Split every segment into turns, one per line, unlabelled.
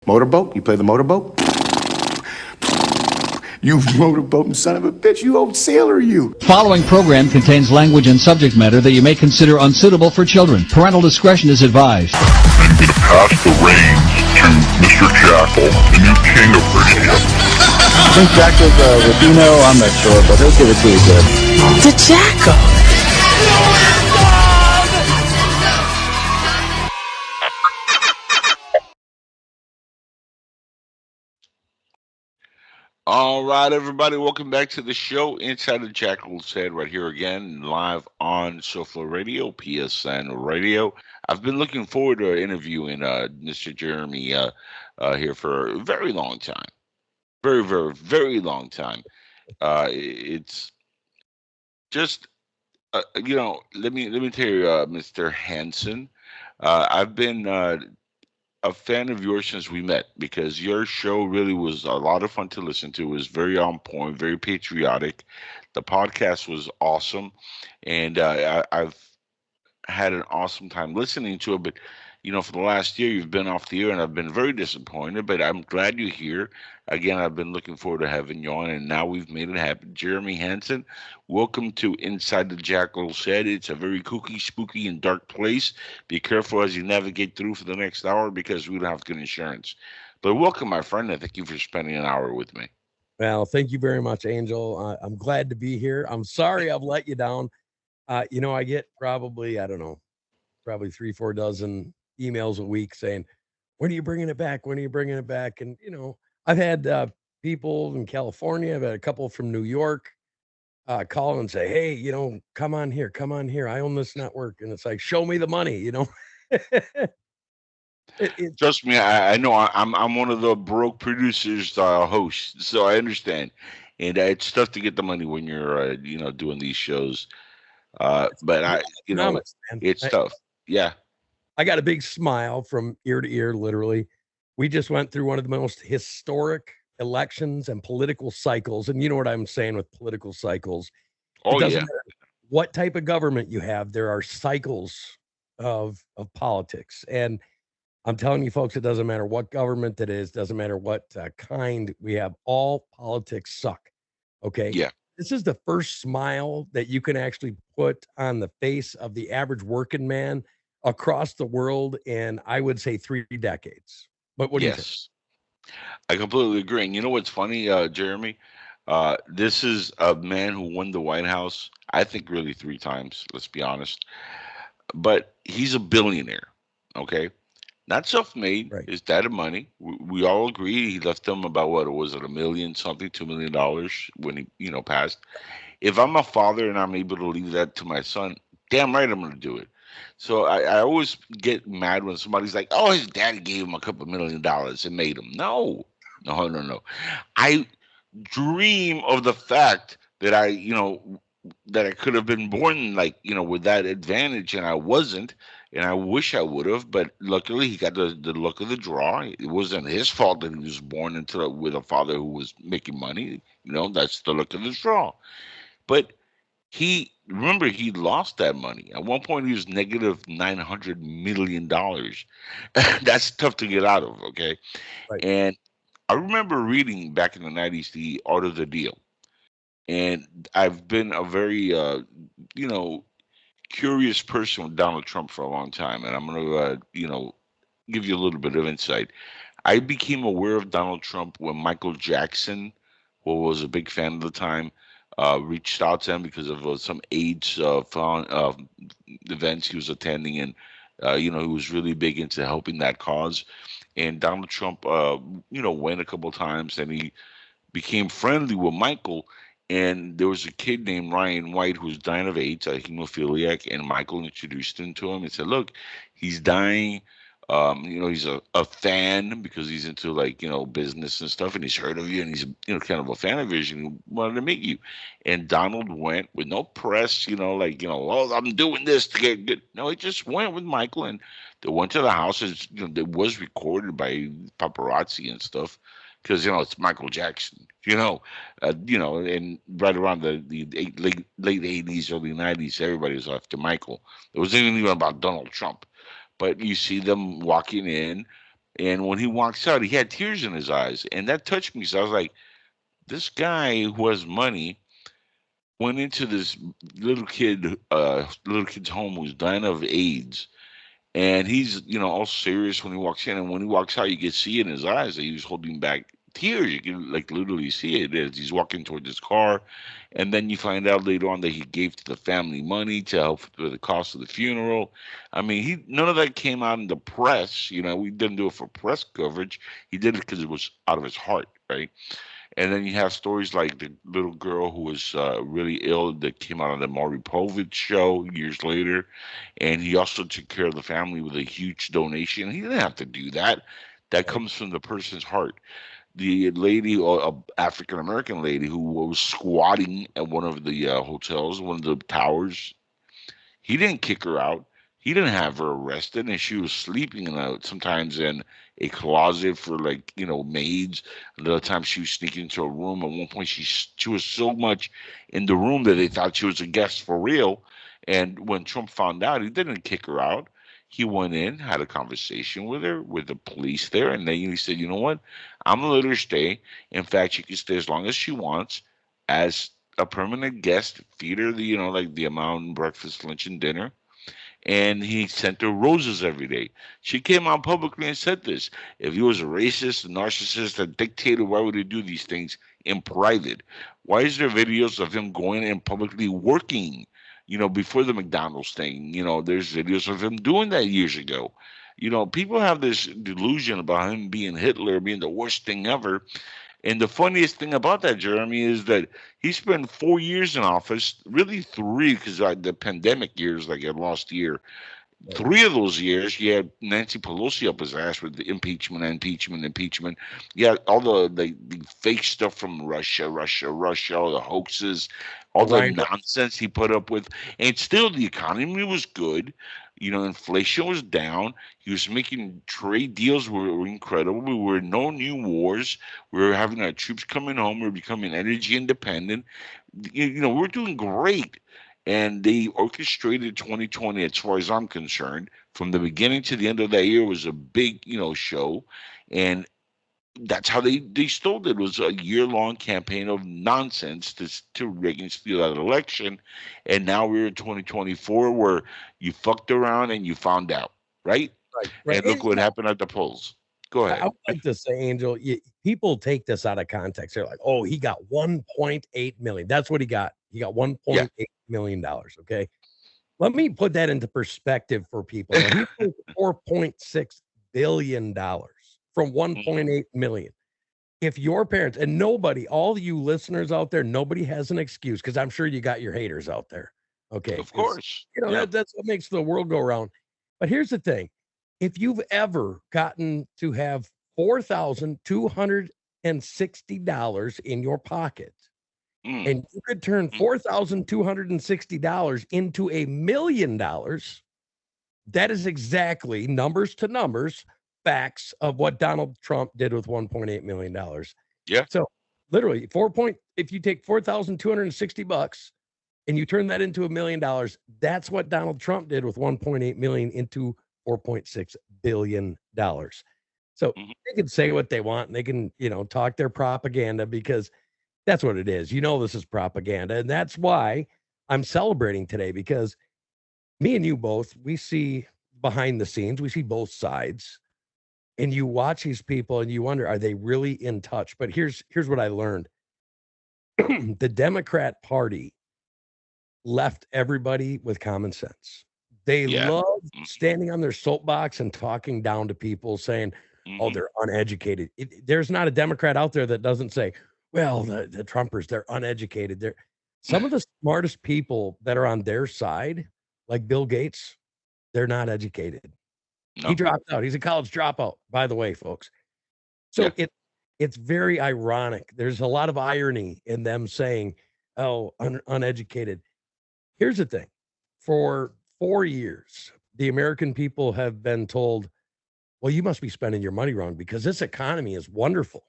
Motorboat? You play the motorboat? You motorboating son of a bitch, you old sailor, you.
Following program contains language and subject matter that you may consider unsuitable for children. Parental discretion is advised.
I'm going to pass the reins to Mr. Jackal, the new king of radio.
I think Jackal's Rubino, I'm not sure, but he'll give it to you good.
The Jackal.
All right, everybody, welcome back to the show, Inside the Jackals Head, right here again, live on SoFlo Radio, PSN Radio. I've been looking forward to interviewing Mr. Jeremy here for a very long time. Very, very, very long time. It's just, let me tell you, Mr. Hanson, I've been a fan of yours since we met because your show really was a lot of fun to listen to. It was very on point, very patriotic. The podcast was awesome, and I've had an awesome time listening to it. But for the last year, you've been off the air, and I've been very disappointed. But I'm glad you're here again. I've been looking forward to having you on, and now we've made it happen. Jeremy Hanson, welcome to Inside the Jackals Head. It's a very kooky, spooky, and dark place. Be careful as you navigate through for the next hour because we don't have good insurance. But welcome, my friend, and thank you for spending an hour with me.
Well, thank you very much, Angel. I'm glad to be here. I'm sorry I've let you down. I get probably 3-4 dozen emails a week saying, when are you bringing it back? When are you bringing it back? And, I've had people in California, I've had a couple from New York call and say, hey, come on here. I own this network. And it's like, show me the money,
Trust me, I know I'm one of the broke producers, hosts, so I understand. And it's tough to get the money when you're, doing these shows. But it's tough. Yeah.
I got a big smile from ear to ear, literally. We just went through one of the most historic elections and political cycles. And you know what I'm saying with political cycles.
Oh,
matter what type of government you have, there are cycles of politics. And I'm telling you, folks, it doesn't matter what government it is, doesn't matter what kind we have, all politics suck. Okay.
Yeah.
This is the first smile that you can actually put on the face of the average working man across the world in, I would say, 3 decades. But what do you think?
I completely agree. And you know what's funny, Jeremy? This is a man who won the White House, I think, really 3 times, let's be honest. But he's a billionaire, okay? Not self-made.
Right.
His dad had money. We all agree he left them about, what was it, $1 million something, $2 million when he, passed. If I'm a father and I'm able to leave that to my son, damn right I'm going to do it. So I always get mad when somebody's like, oh, his daddy gave him a couple $1 million and made him. No. I dream of the fact that that I could have been born with that advantage, and I wasn't, and I wish I would have, but luckily he got the luck of the draw. It wasn't his fault that he was born with a father who was making money. That's the luck of the draw. But he lost that money. At one point, he was negative $900 million. That's tough to get out of, okay?
Right.
And I remember reading back in the 90s, The Art of the Deal. And I've been a very, curious person with Donald Trump for a long time. And I'm going to, give you a little bit of insight. I became aware of Donald Trump when Michael Jackson, who was a big fan at the time, reached out to him because of some AIDS events he was attending, and he was really big into helping that cause. And Donald Trump, went a couple of times, and he became friendly with Michael. And there was a kid named Ryan White who was dying of AIDS, a hemophiliac, and Michael introduced him to him and said, "Look, he's dying. He's a fan because he's into business and stuff, and he's heard of you, and he's kind of a fan of yours, and he wanted to meet you." And Donald went with no press, well, I'm doing this to get good. No, he just went with Michael, and they went to the house. It was recorded by paparazzi and stuff because it's Michael Jackson, and right around the late 80s, early 90s, everybody was after Michael. It wasn't even about Donald Trump. But you see them walking in, And when he walks out, he had tears in his eyes, and that touched me. So I was like, this guy who has money went into this little kid's home who's dying of AIDS, and he's all serious when he walks in, and when he walks out, you can see in his eyes that he was holding back tears. You can like literally see it as he's walking towards his car, and then you find out later on that he gave to the family money to help with the cost of the funeral. I mean, he none of that came out in the press. We didn't do it for press coverage. He did it because it was out of his heart, right? And then you have stories like the little girl who was really ill that came out on the Maury Povich show years later. And he also took care of the family with a huge donation. He didn't have to do that. That comes from the person's heart. The lady, or African American lady, who was squatting at one of the hotels, one of the towers, he didn't kick her out. He didn't have her arrested, and she was sleeping sometimes in a closet for maids. Another time she was sneaking into a room. At one point, she was so much in the room that they thought she was a guest for real. And when Trump found out, he didn't kick her out. He went in, had a conversation with her, with the police there, and then he said, "You know what? I'm gonna let her stay. In fact, she can stay as long as she wants as a permanent guest. Feed her the amount breakfast, lunch, and dinner." And he sent her roses every day. She came out publicly and said this. If he was a racist, a narcissist, a dictator, why would he do these things in private? Why is there videos of him going and publicly working, before the McDonald's thing? There's videos of him doing that years ago. People have this delusion about him being Hitler, being the worst thing ever. And the funniest thing about that, Jeremy, is that he spent 4 years in office, really three, because the pandemic years, like a lost year. 3 of those years, he had Nancy Pelosi up his ass with the impeachment, impeachment, impeachment. Yeah, all the fake stuff from Russia, all the hoaxes, all the
Right.
nonsense he put up with. And still, the economy was good. Inflation was down. He was making trade deals were incredible. We were in no new wars. We were having our troops coming home. We were becoming energy independent. We're doing great. And they orchestrated 2020, as far as I'm concerned, from the beginning to the end of that year was a big, show. And that's how they stole it. It was a year-long campaign of nonsense to rig and steal that election. And now we're in 2024 where you fucked around and you found out, right?
Right.
And look what happened at the polls. Go
I
ahead.
would like to say, Angel, people take this out of context. They're like, "Oh, he got 1.8 million. That's what he got. He got 1.8 million dollars." Okay, let me put that into perspective for people. Now, he made 4.6 billion dollars from 1.8 million. If your parents and nobody, all you listeners out there, nobody has an excuse because I'm sure you got your haters out there. Okay,
Of course.
that's what makes the world go round. But here's the thing. If you've ever gotten to have $4,260 in your pocket, and you could turn $4,260 into $1 million, that is exactly numbers to numbers, facts of what Donald Trump did with $1.8 million.
Yeah.
So literally if you take $4,260 and you turn that into $1 million, that's what Donald Trump did with 1.8 million into $4.6 billion. So they can say what they want and they can, talk their propaganda because that's what it is. This is propaganda. And that's why I'm celebrating today because me and you both, we see behind the scenes, we see both sides. And you watch these people and you wonder, are they really in touch? But here's what I learned. The Democrat Party left everybody with common sense. They love standing on their soapbox and talking down to people saying, "Oh, they're uneducated." There's not a Democrat out there that doesn't say, "Well, the Trumpers, they're uneducated." They're some of the smartest people that are on their side, like Bill Gates, they're not educated.
No.
He dropped out. He's a college dropout, by the way, folks. So it's very ironic. There's a lot of irony in them saying, "Oh, uneducated." Here's the thing. For 4 years, the American people have been told, "Well, you must be spending your money wrong because this economy is wonderful."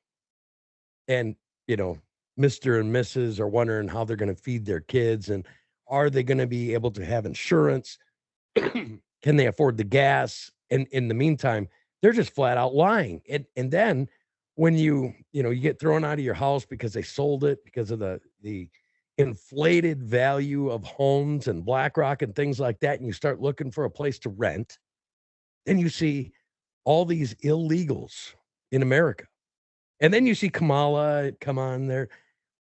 And, Mr. and Mrs. are wondering how they're going to feed their kids and are they going to be able to have insurance? Can they afford the gas? And in the meantime, They're just flat out lying. And then when you get thrown out of your house because they sold it because of the inflated value of homes and BlackRock and things like that, and you start looking for a place to rent, then you see all these illegals in America. And then you see Kamala come on there.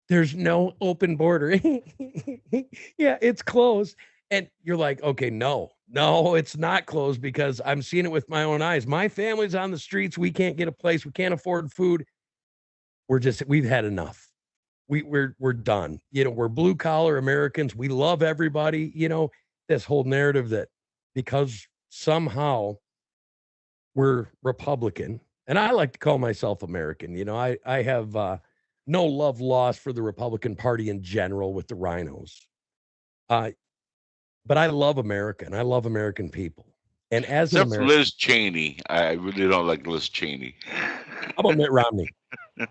There's no open border. Yeah, it's closed. And you're like, okay, no, it's not closed because I'm seeing it with my own eyes. My family's on the streets. We can't get a place. We can't afford food. We've had enough. We're done. We're blue collar Americans. We love everybody. This whole narrative that because somehow we're Republican, and I like to call myself American. I have no love lost for the Republican Party in general with the rhinos. But I love America and I love American people. And as an
Except for
American,
Liz Cheney. I really don't like Liz Cheney.
how about Mitt Romney?
I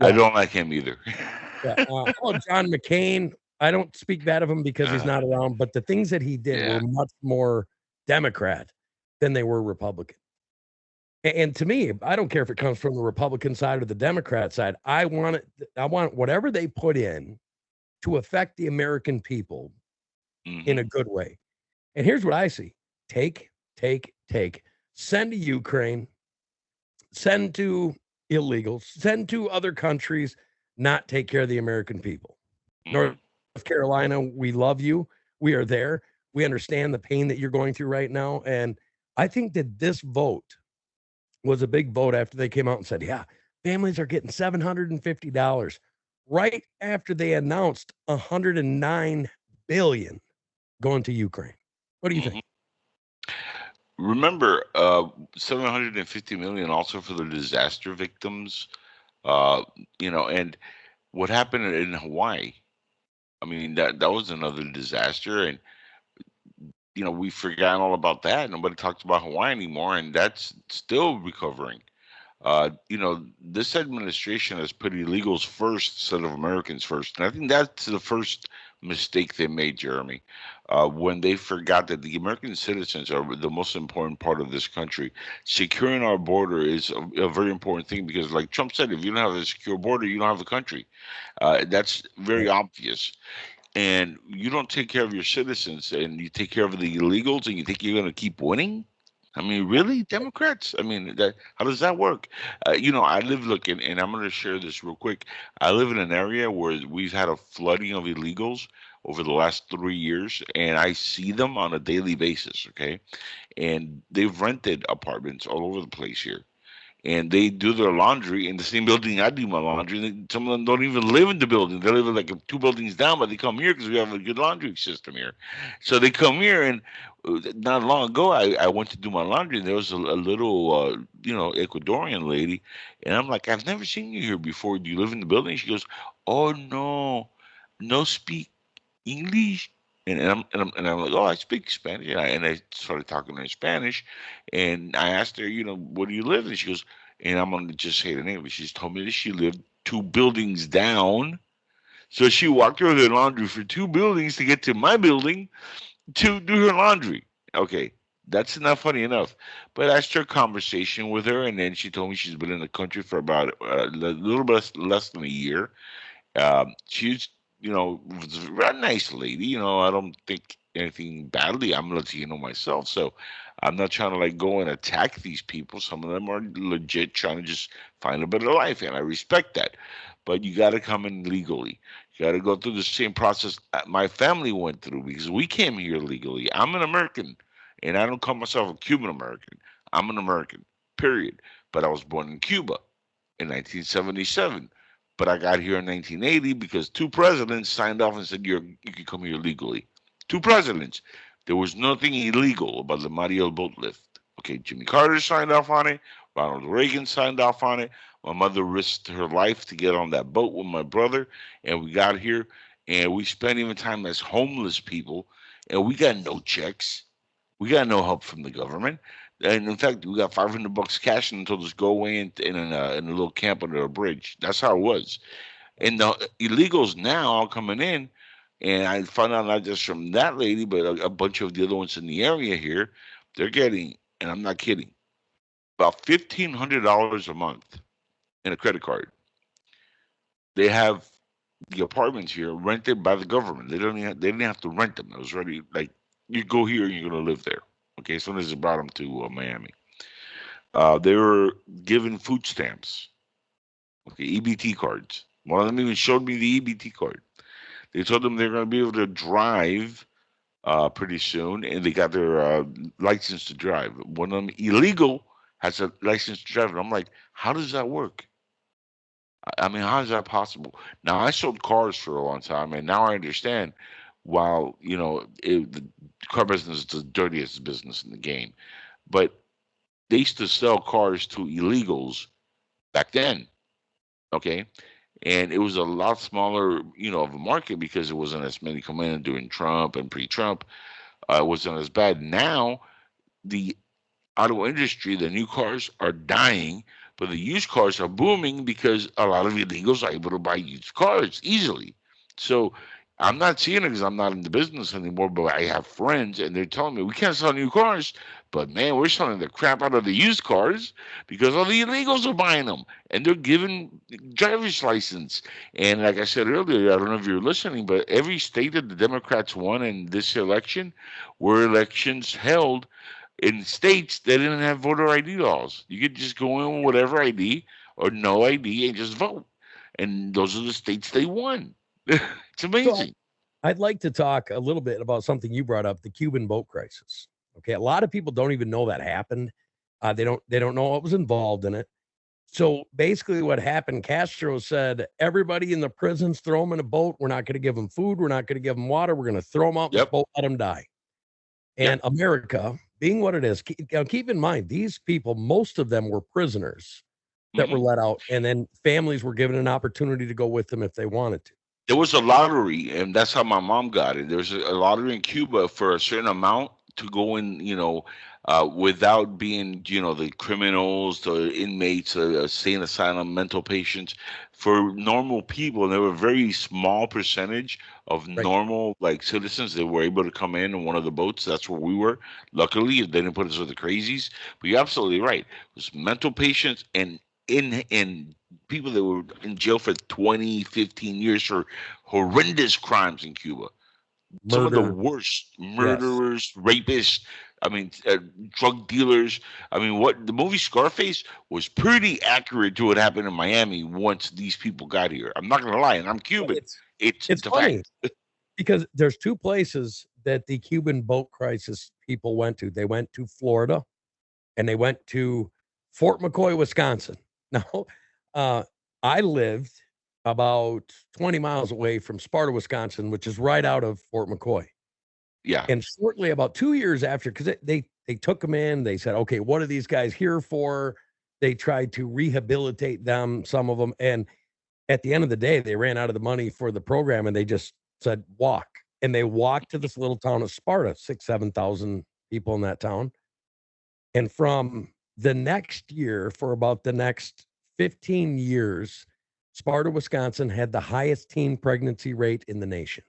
Yeah.
don't like him either.
Yeah. How about John McCain? I don't speak bad of him because he's not around, but the things that he did
Yeah.
were much more Democrat than they were Republican. And to me, I don't care if it comes from the Republican side or the Democrat side. I want whatever they put in to affect the American people in a good way. And here's what I see. Take. Send to Ukraine. Send to illegals. Send to other countries. Not take care of the American people. North Carolina, we love you. We are there. We understand the pain that you're going through right now. And I think that this vote was a big vote after they came out and said, yeah, families are getting $750 right after they announced $109 billion going to Ukraine. What do you think?
Remember, 750 million also for the disaster victims. And what happened in Hawaii? I mean, that was another disaster, and we've forgotten all about that. Nobody talks about Hawaii anymore, and that's still recovering. This administration has put illegals first instead of Americans first, and I think that's the first mistake they made, Jeremy, when they forgot that the American citizens are the most important part of this country. Securing our border is a very important thing because, like Trump said, if you don't have a secure border, you don't have a country. That's very obvious. And you don't take care of your citizens and you take care of the illegals and you think you're going to keep winning? I mean, really? Democrats? I mean, how does that work? I live, and I'm going to share this real quick. I live in an area where we've had a flooding of illegals over the last 3 years, and I see them on a daily basis, okay? And they've rented apartments all over the place here, and they do their laundry in the same building I do my laundry. And some of them don't even live in the building; they live like two buildings down. But they come here because we have a good laundry system here. So they come here, and not long ago, I went to do my laundry, and there was a little, Ecuadorian lady, and I'm like, I've never seen you here before. Do you live in the building? She goes, Oh no, no speak English. And I'm like, oh, I speak Spanish. And I started talking to her in Spanish. And I asked her, where do you live? And she goes, and I'm going to just say the name, but she's told me that she lived two buildings down. So she walked her laundry for two buildings to get to my building to do her laundry. Okay, that's not funny enough. But I started conversation with her, and then she told me she's been in the country for about a little bit less than a year. She's, was a very nice lady. I don't think anything badly. I'm Latino myself, so I'm not trying to go and attack these people. Some of them are legit trying to just find a better life, and I respect that. But you got to come in legally. You got to go through the same process my family went through because we came here legally. I'm an American, and I don't call myself a Cuban American. I'm an American, period. But I was born in Cuba in 1977. But I got here in 1980 because two presidents signed off and said you can come here legally. Two presidents. There was nothing illegal about the Mariel boat lift. Okay, Jimmy Carter signed off on it. Ronald Reagan signed off on it. My mother risked her life to get on that boat with my brother, and we got here, and we spent even time as homeless people, and we got no checks. We got no help from the government. And in fact, we got $500 cash and told us go away in a little camp under a bridge. That's how it was. And the illegals now are coming in, and I found out not just from that lady, but a bunch of the other ones in the area here. They're getting, and I'm not kidding, about $1,500 a month in a credit card. They have the apartments here rented by the government. They didn't have to rent them. It was already like you go here and you're gonna live there. Okay, as soon as they brought them to Miami, they were given food stamps. Okay, EBT cards. One of them even showed me the EBT card. They told them they're gonna be able to drive pretty soon, and they got their license to drive. One of them illegal has a license to drive, and I'm like, how does that work? I mean, how is that possible? Now, I sold cars for a long time, and now I understand. While the car business is the dirtiest business in the game, but they used to sell cars to illegals back then. Okay, and it was a lot smaller, of a market because it wasn't as many coming in during Trump and pre-Trump. It wasn't as bad. Now the auto industry, the new cars are dying, but the used cars are booming because a lot of illegals are able to buy used cars easily. So I'm not seeing it because I'm not in the business anymore, but I have friends and they're telling me we can't sell new cars, but man, we're selling the crap out of the used cars because all the illegals are buying them and they're giving driver's license. And like I said earlier, I don't know if you're listening, but every state that the Democrats won in this election were elections held in states that didn't have voter ID laws. You could just go in with whatever ID or no ID and just vote. And those are the states they won. It's
So
amazing.
I'd like to talk a little bit about something you brought up, the Cuban boat crisis. Okay, a lot of people don't even know that happened. They don't know what was involved in it. So basically, what happened? Castro said, "Everybody in the prisons, throw them in a boat. We're not going to give them food. We're not going to give them water. We're going to throw them out in the
Yep.
boat, let them die." And
Yep.
America, being what it is, keep in mind these people, most of them were prisoners that were
Mhm.
let out, and then families were given an opportunity to go with them if they wanted to.
There was a lottery, and that's how my mom got it. There was a lottery in Cuba for a certain amount to go in, without being, the criminals, the inmates, sane asylum, mental patients. For normal people, there were a very small percentage of
Right.
normal, like citizens that were able to come in one of the boats. That's where we were. Luckily, they didn't put us with the crazies. But you're absolutely right. It was mental patients and in people that were in jail for 20, 15 years for horrendous crimes in Cuba. Some of the
Murder.
worst
Yes.
murderers, rapists, I mean, drug dealers. I mean, what the movie Scarface was pretty accurate to what happened in Miami once these people got here. I'm not going to lie, and I'm
Well,
Cuban.
It's
It's
it's
a
funny
fact.
because there's two places that the Cuban boat crisis people went to. They went to Florida and they went to Fort McCoy, Wisconsin. Now, uh, I lived about 20 miles away from Sparta, Wisconsin, which is right out of Fort McCoy.
Yeah.
And shortly, about 2 years after, because they took them in, they said, "Okay, what are these guys here for?" They tried to rehabilitate them, some of them, and at the end of the day, they ran out of the money for the program, and they just said, "Walk." And they walked to this little town of Sparta, 6, 7,000 people in that town. And from the next year, for about the next 15 years, Sparta, Wisconsin had the highest teen pregnancy rate in the nation.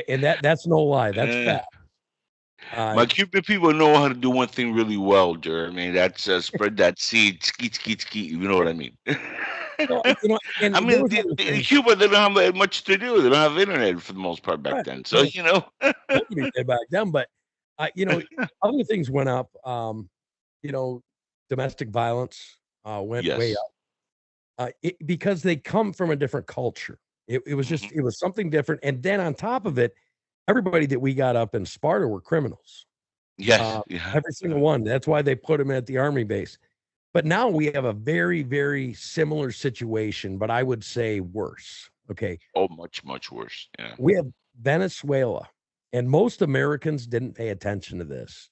And that's no lie. That's
Eh,
fact. Uh,
my Cuban people know how to do one thing really well, Jeremy. That's spread that seed, skeet, skeet, skeet. You know what I mean?
no, and
I
there
mean,
was other
in
things,
Cuba, they don't have much to do. They don't have internet for the most part back
right?
then. So,
No, nobody did back then, but other things went up. You know, domestic violence went way
yes.
up because they come from a different culture. It was
Hmm.
just it was something different, and then on top of it, everybody that we got up in Sparta were criminals.
Yes.
Uh,
Yeah.
every single one. That's why they put them at the army base. But now we have a very, very similar situation, but I would say worse. Okay.
Oh, much, much worse. Yeah.
We have Venezuela, and most Americans didn't pay attention to this,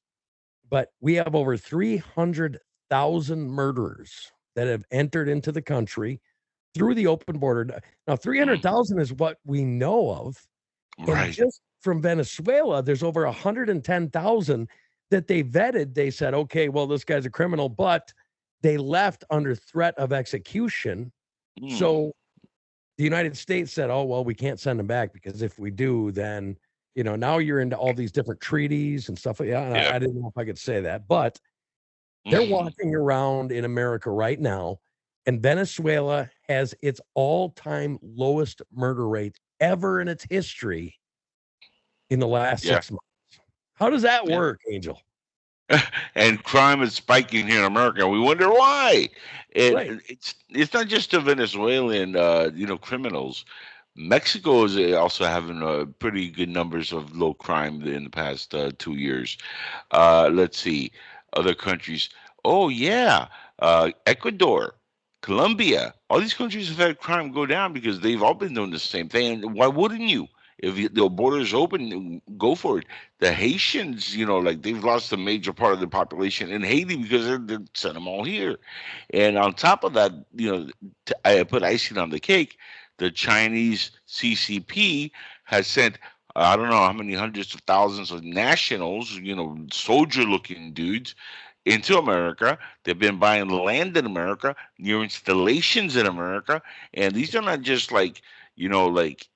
but we have over 300,000 murderers that have entered into the country through the open border. Now,
Mm.
300,000 is what we know of. And
Right.
just from Venezuela, there's over 110,000 that they vetted. They said, okay, well, this guy's a criminal, but they left under threat of execution.
Mm.
So the United States said, oh, well, we can't send them back because if we do, then, now you're into all these different treaties and stuff. Yeah, and
Yeah.
I didn't know if I could say that, but They're walking around in America right now, and Venezuela has its all-time lowest murder rate ever in its history in the last
Yeah.
6 months. How does that
Yeah.
work, Angel?
And crime is spiking here in America. We wonder why. And
Right.
it's not just the Venezuelan, criminals. Mexico is also having pretty good numbers of low crime in the past 2 years. Let's see, other countries. Oh yeah, Ecuador, Colombia. All these countries have had crime go down because they've all been doing the same thing. And why wouldn't you? If the borders open, go for it. The Haitians, like they've lost a major part of the population in Haiti because they sent them all here. And on top of that, I put icing on the cake. The Chinese CCP has sent I don't know how many hundreds of thousands of nationals, soldier looking dudes into America. They've been buying land in America, new installations in America. And these are not just like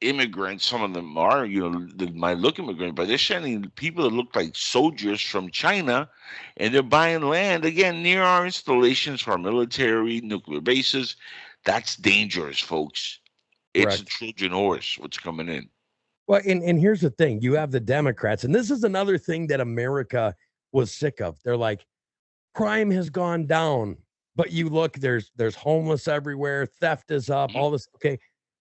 immigrants. Some of them are, they might look immigrant, but they're sending people that look like soldiers from China, and they're buying land again near our installations for our military, nuclear bases. That's dangerous, folks. It's a
Correct.
Trojan horse, what's coming in.
Well, and here's the thing. You have the Democrats, and this is another thing that America was sick of. They're like, crime has gone down, but you look, there's homeless everywhere, theft is up,
Mhm.
all this. Okay.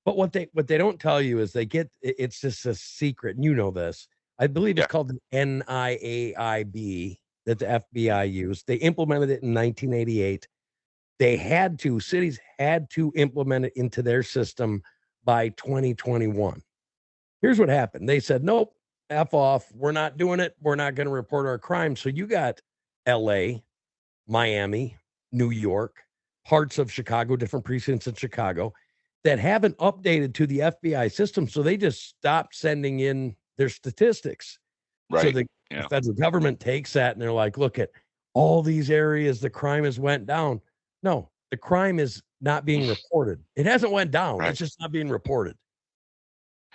But what they don't tell you is it's just a secret, and you know this. I believe it's
Yeah.
called the NIAIB that the FBI used. They implemented it in 1988. Cities had to implement it into their system by 2021. Here's what happened. They said, nope, F off. We're not doing it. We're not going to report our crime. So you got LA, Miami, New York, parts of Chicago, different precincts in Chicago that haven't updated to the FBI system. So they just stopped sending in their statistics. So
Right.
the
Yeah.
federal government takes that and they're like, look at all these areas, the crime has went down. No, the crime is not being reported. It hasn't went down.
Right.
It's just not being reported.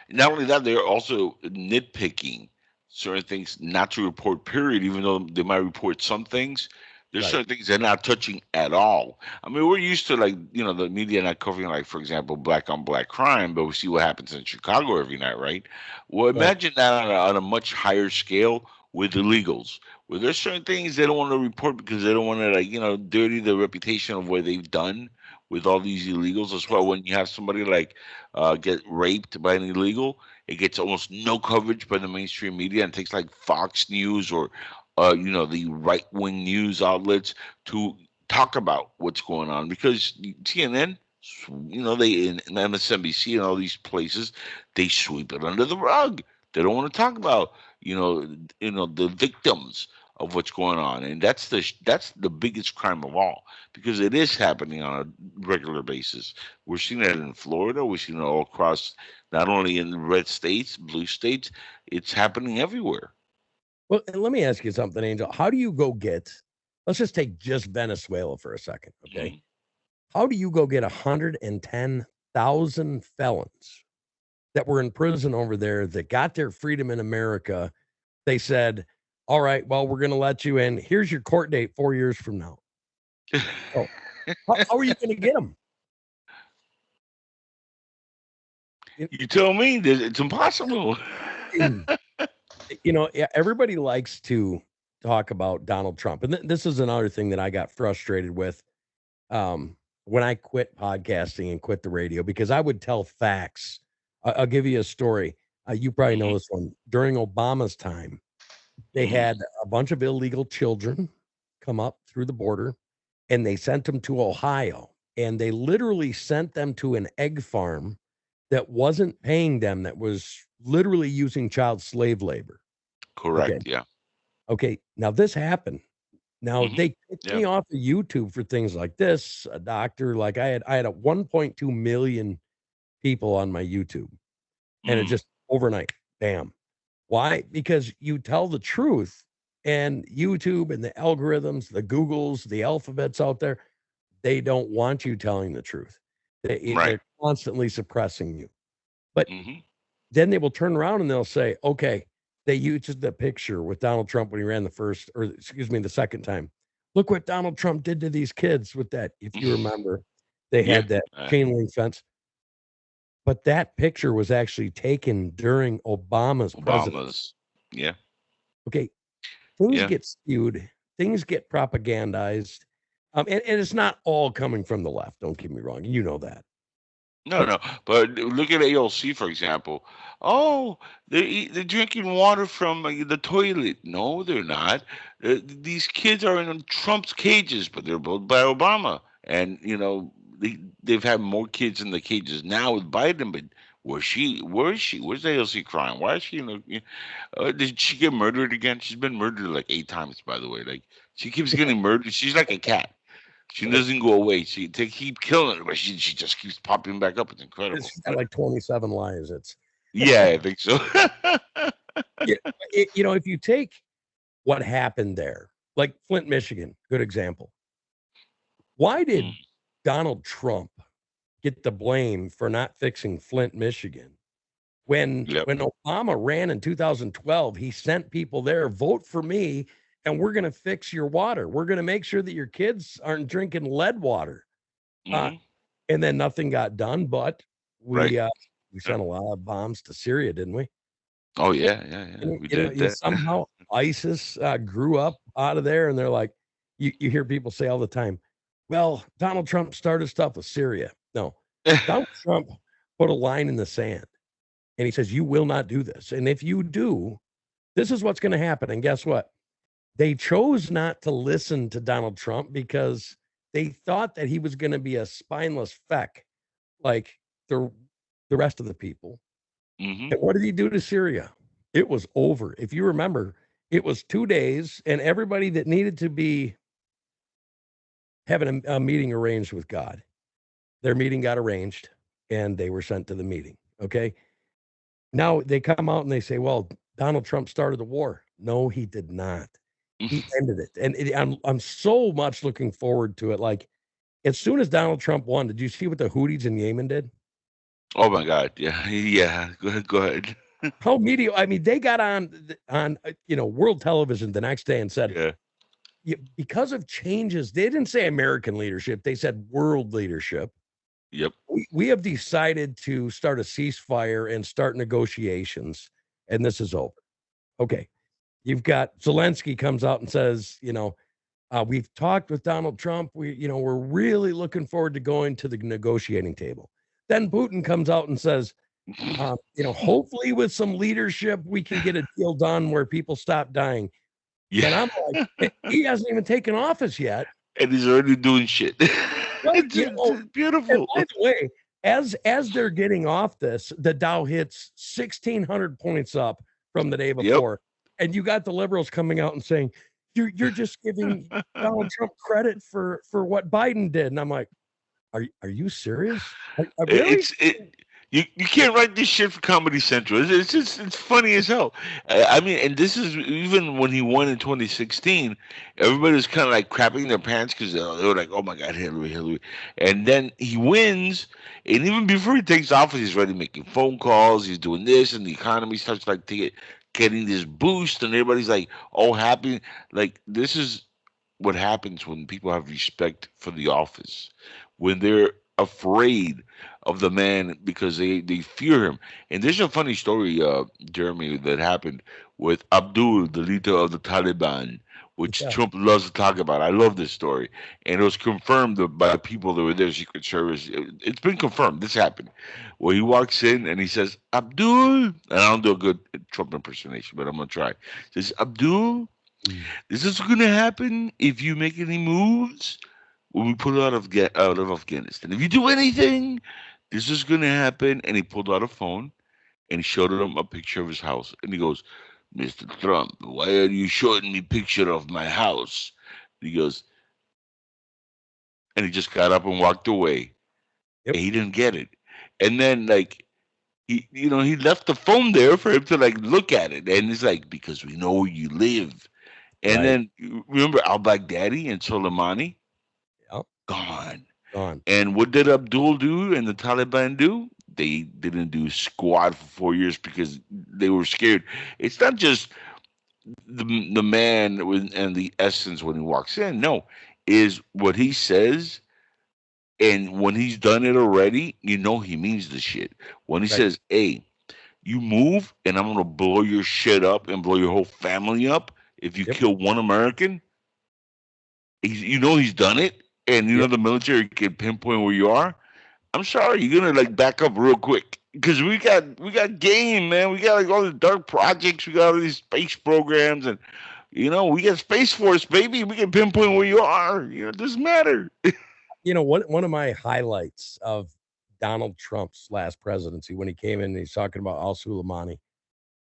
Not only that, they're also nitpicking certain things not to report, period, even though they might report some things. There's
Right.
certain things they're not touching at all. I mean, we're used to the media not covering, like, for example, black on black crime, but we see what happens in Chicago every night, right? Well,
Right.
imagine that on a much higher scale with illegals, where there's certain things they don't want to report because they don't want to, dirty the reputation of what they've done with all these illegals as well. When you have somebody like get raped by an illegal, it gets almost no coverage by the mainstream media, and it takes like Fox News or the right wing news outlets to talk about what's going on, because CNN, they in MSNBC and all these places, they sweep it under the rug. They don't want to talk about the victims of what's going on, and that's the biggest crime of all, because it is happening on a regular basis. We're seeing it in Florida. We're seeing it all across, not only in the red states, blue states. It's happening everywhere.
Well, and let me ask you something, Angel. How do you go get, let's just take just Venezuela for a second, okay?
Mhm.
How do you go get 110,000 felons that were in prison over there that got their freedom in America? They said, all right, well, we're going to let you in. Here's your court date 4 years from now. Oh, how are you going to get them?
You tell me that it's impossible.
Everybody likes to talk about Donald Trump. And this is another thing that I got frustrated with when I quit podcasting and quit the radio, because I would tell facts. I'll give you a story. You probably know
Mhm.
this one. During Obama's time, they
Mhm.
had a bunch of illegal children come up through the border, and they sent them to Ohio. And they literally sent them to an egg farm that wasn't paying them, that was literally using child slave labor. Okay.
Correct. Yeah.
Okay. Now this happened. Now
Mhm.
they kicked
Yeah.
me off of YouTube for things like this. A doctor, like I had a 1.2 million people on my YouTube, and it
Mm.
just overnight, bam. Why? Because you tell the truth, and YouTube and the algorithms, the Googles, the alphabets out there, they don't want you telling the truth.
Right.
They're constantly suppressing you. But
Mhm.
then they will turn around and they'll say, okay, they used the picture with Donald Trump when he ran the second time. look what Donald Trump did to these kids with that. If you remember, they had that chain link fence. But that picture was actually taken during Obama's presidency.
Yeah.
Okay, things
Yeah.
get skewed, things get propagandized, and it's not all coming from the left. Don't get me wrong, you know that.
No. But look at AOC, for example. Oh, they're drinking water from the toilet. No, they're not. These kids are in Trump's cages, but they're built by Obama. And, they've had more kids in the cages now with Biden, but where is she? Where's AOC crying? Why is she did she get murdered again? She's been murdered like 8 times, by the way. Like, she keeps getting murdered. She's like a cat. She doesn't go away. They keep killing her, but she just keeps popping back up. It's incredible.
She's got like 27 lives.
Yeah, I think so.
If you take what happened there, like Flint, Michigan, good example. Why did Donald Trump get the blame for not fixing Flint, Michigan? When Obama ran in 2012, he sent people there, vote for me, and we're going to fix your water. We're going to make sure that your kids aren't drinking lead water. And then nothing got done, but we sent a lot of bombs to Syria, didn't we?
Oh, yeah. We did that.
Somehow ISIS grew up out of there, and they're like, you hear people say all the time, well, Donald Trump started stuff with Syria. No, Donald Trump put a line in the sand, and he says, you will not do this. And if you do, this is what's going to happen. And guess what? They chose not to listen to Donald Trump because they thought that he was going to be a spineless feck like the rest of the people. And what did he do to Syria? It was over. If you remember, it was 2 days, and everybody that needed to be having a meeting arranged with God, their meeting got arranged, and they were sent to the meeting. Okay. Now they come out and they say, well, Donald Trump started the war. No, he did not. He ended it. And I'm so much looking forward to it. Like, as soon as Donald Trump won, did you see what the Houthis in Yemen did?
Oh my God. Yeah. Go ahead.
How media, I mean, they got on world television the next day and said, because of changes, they didn't say American leadership, they said world leadership.
Yep.
We have decided to start a ceasefire and start negotiations, and this is over. Okay. You've got Zelensky comes out and says, we've talked with Donald Trump. We're really looking forward to going to the negotiating table. Then Putin comes out and says, hopefully with some leadership, we can get a deal done where people stop dying. Yeah. And I'm like, he hasn't even taken office yet.
And he's already doing shit. It's beautiful.
And by the way, as they're getting off this, the Dow hits 1,600 points up from the day before. Yep. And you got the liberals coming out and saying, you're just giving Donald Trump credit for what Biden did. And I'm like, are you serious? Really?
You can't write this shit for Comedy Central. It's funny as hell. I mean, and this is even when he won in 2016, everybody was kind of like crapping their pants because they were like, oh my God, Hillary. And then he wins, and even before he takes office, he's already making phone calls, he's doing this, and the economy starts like getting this boost, and everybody's like, oh, happy. Like, this is what happens when people have respect for the office, when they're afraid of the man because they fear him. And there's a funny story, Jeremy, that happened with Abdul, the leader of the Taliban, which Trump loves to talk about. I love this story. And it was confirmed by people that were there, Secret Service. It's been confirmed. This happened. Where he walks in and he says, Abdul, and I don't do a good Trump impersonation, but I'm going to try. He says, Abdul, this is going to happen if you make any moves when we pull out of Afghanistan. If you do anything, this is going to happen. And he pulled out a phone and he showed him a picture of his house. And he goes, Mr. Trump, why are you showing me a picture of my house? And he goes, and he just got up and walked away. Yep. And he didn't get it. And then, like, he left the phone there for him to, like, look at it. And he's like, because we know where you live. And then, remember al-Baghdadi and Soleimani?
Yep.
Gone. And what did Abdul do and the Taliban do? They didn't do squat for 4 years because they were scared. It's not just the man and the essence when he walks in. No, is what he says, and when he's done it already, you know he means the shit. When he
Right.
says, "Hey, you move, and I'm gonna blow your shit up and blow your whole family up if you
Yep.
kill one American," you know he's done it, and you know
Yep.
the military can pinpoint where you are. I'm sorry, you're gonna like back up real quick because we got game, man. We got like all these dark projects. We got all these space programs, and we got Space Force, baby. We can pinpoint where you are. It doesn't matter.
One of my highlights of Donald Trump's last presidency when he came in and he's talking about Al Soleimani,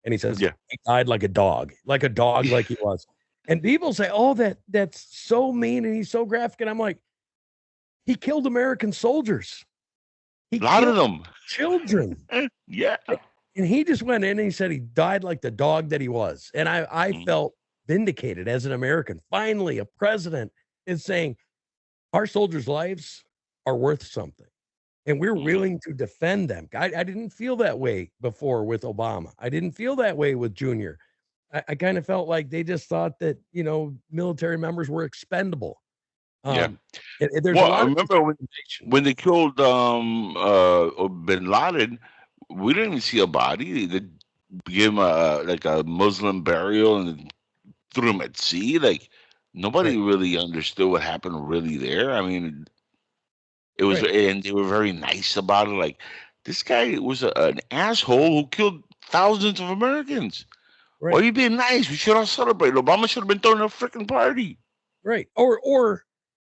and he says
Yeah.
he died like a dog, like he was. And people say, "Oh, that's so mean and he's so graphic." And I'm like, he killed American soldiers. He
A lot of
killed
them.
children.
Yeah.
And he just went in and he said he died like the dog that he was. And I
Mhm.
felt vindicated as an American. Finally, a president is saying our soldiers' lives are worth something. And we're
Mhm.
willing to defend them. I didn't feel that way before with Obama. I didn't feel that way with Junior. I kind of felt like they just thought that, military members were expendable.
Yeah.
There's a
Well, I
lot of
remember
misinformation.
when they killed Bin Laden, we didn't even see a body. They gave him like a Muslim burial and threw him at sea. Like nobody
Right,
really understood what happened really there. I mean, it was,
right,
and they were very nice about it. Like this guy was an asshole who killed thousands of Americans. Why are
right,
you being nice? We should all celebrate. Obama should have been throwing a freaking party.
right. Or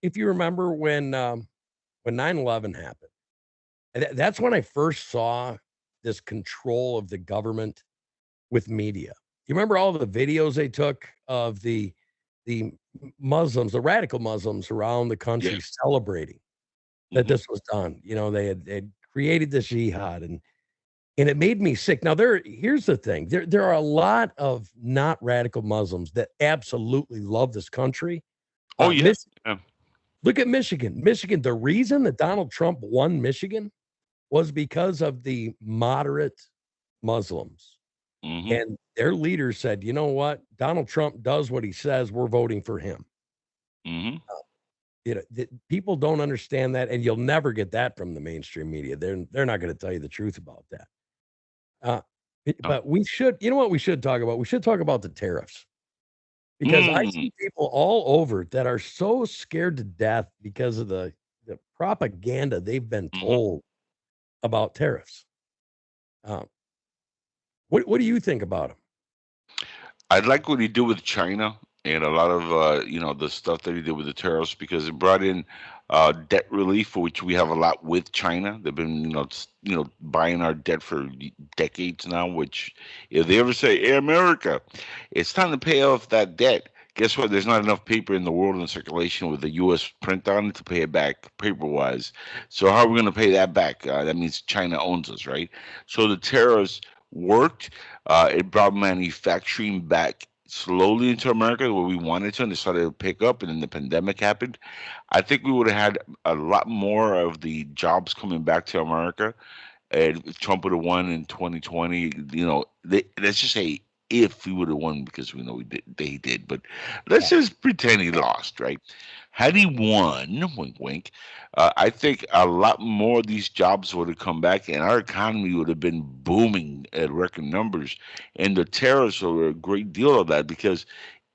if you remember when 9/11 happened, that's when I first saw this control of the government with media. You remember all the videos they took of the Muslims, the radical Muslims around the
Yeah.
country celebrating that
Hmm.
this was done. They had created the jihad, and it made me sick. Now here's the thing. There are a lot of not radical Muslims that absolutely love this country.
Oh yeah.
Mich
Yeah.
Look at Michigan. Michigan, the reason that Donald Trump won Michigan was because of the moderate Muslims.
Hmm.
And their leaders said, "You know what? Donald Trump does what he says. We're voting for him."
Hmm.
People don't understand that, and you'll never get that from the mainstream media. They're not going to tell you the truth about that. Uh, but we should, you know what we should talk about? We should talk about the tariffs because I
Mm.
see people all over that are so scared to death because of the propaganda they've been
Hmm.
told about tariffs. Um, what do you think about them?
I like what he did with China and a lot of the stuff that he did with the tariffs because it brought in debt relief, for which we have a lot with China. They've been buying our debt for decades now. Which if they ever say, "Hey, America, it's time to pay off that debt," guess what? There's not enough paper in the world in circulation with the U.S. print on it to pay it back paper wise. So how are we going to pay that back? That means China owns us, right? So the tariffs worked. It brought manufacturing back slowly into America where we wanted to, and it started to pick up. And then the pandemic happened. I think we would have had a lot more of the jobs coming back to America. And if Trump would have won in 2020, let's just say if he would have won, because we know they did, but let's just pretend he lost, right? Had he won, wink, wink, I think a lot more of these jobs would have come back, and our economy would have been booming at record numbers. And the tariffs are a great deal of that because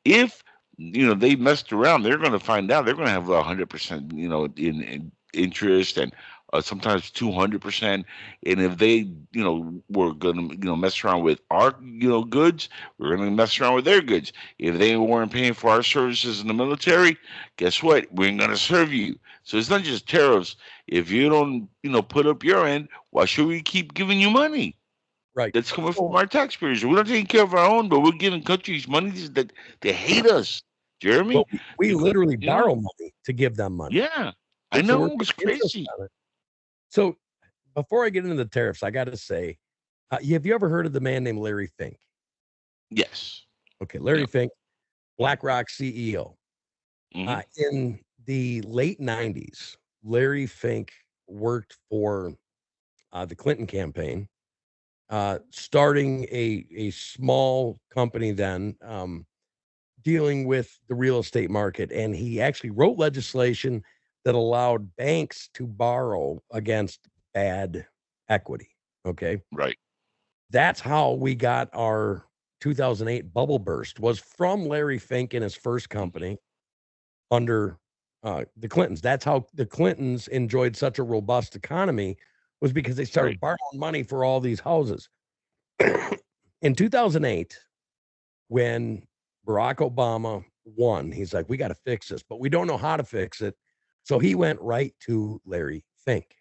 if they messed around, they're going to find out they're going to have 100%, in interest and sometimes 200%. And if they, were going to, mess around with our, goods, we're going to mess around with their goods. If they weren't paying for our services in the military, guess what? We ain't going to serve you. So it's not just tariffs. If you don't, put up your end, why should we keep giving you money?
Right.
That's coming from
So,
our taxpayers. We're not taking care of our own, but we're giving countries money that they hate us. Jeremy,
well, we
because
literally borrow money to give them money.
yeah, I
So we're
know it was
paying interest
crazy.
on it. So before I get into the tariffs, I got to say, have you ever heard of the man named Larry Fink?
Yes.
Okay, Larry
Yeah.
Fink, BlackRock CEO.
Hmm.
In the late 90s, Larry Fink worked for the Clinton campaign starting a small company then, dealing with the real estate market. And he actually wrote legislation that allowed banks to borrow against bad equity. Okay.
Right.
That's how we got our 2008 bubble burst, was from Larry Fink and his first company under the Clintons. That's how the Clintons enjoyed such a robust economy, was because they started
Right.
borrowing money for all these houses. In 2008, when Barack Obama won, he's like, we got to fix this, but we don't know how to fix it. So he went right to Larry Fink.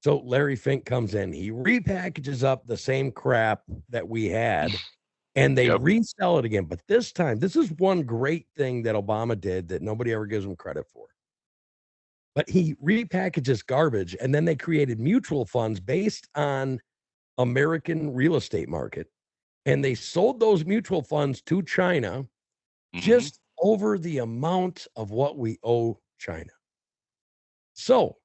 So Larry Fink comes in, he repackages up the same crap that we had, and they
Yep.
resell it again. But this time, this is one great thing that Obama did that nobody ever gives him credit for. But he repackages garbage, and then they created mutual funds based on American real estate market. And they sold those mutual funds to China just over the amount of what we owe China. So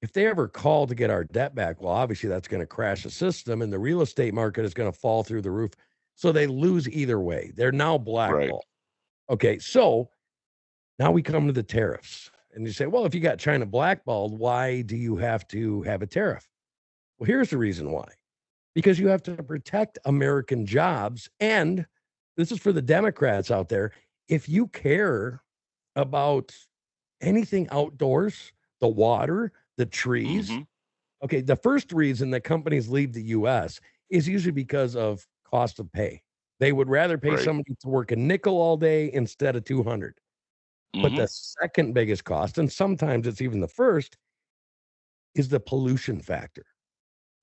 if they ever call to get our debt back, well, obviously that's going to crash the system and the real estate market is going to fall through the roof. So they lose either way. They're now blackballed. Okay, so now we come to the tariffs. And you say, well, if you got China blackballed, why do you have to have a tariff? Well, here's the reason why. Because you have to protect American jobs. And this is for the Democrats out there. If you care about anything outdoors, the water, the trees, okay, the first reason that companies leave the US is usually because of cost of pay. They would rather pay somebody to work a nickel all day instead of 200. But the second biggest cost, and sometimes it's even the first, is the pollution factor.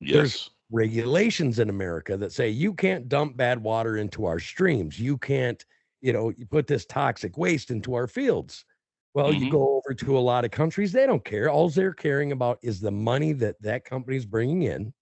There's regulations in America that say you can't dump bad water into our streams. You can't, you put this toxic waste into our fields. Well, you go over to a lot of countries, they don't care. All they're caring about is the money that company's bringing in.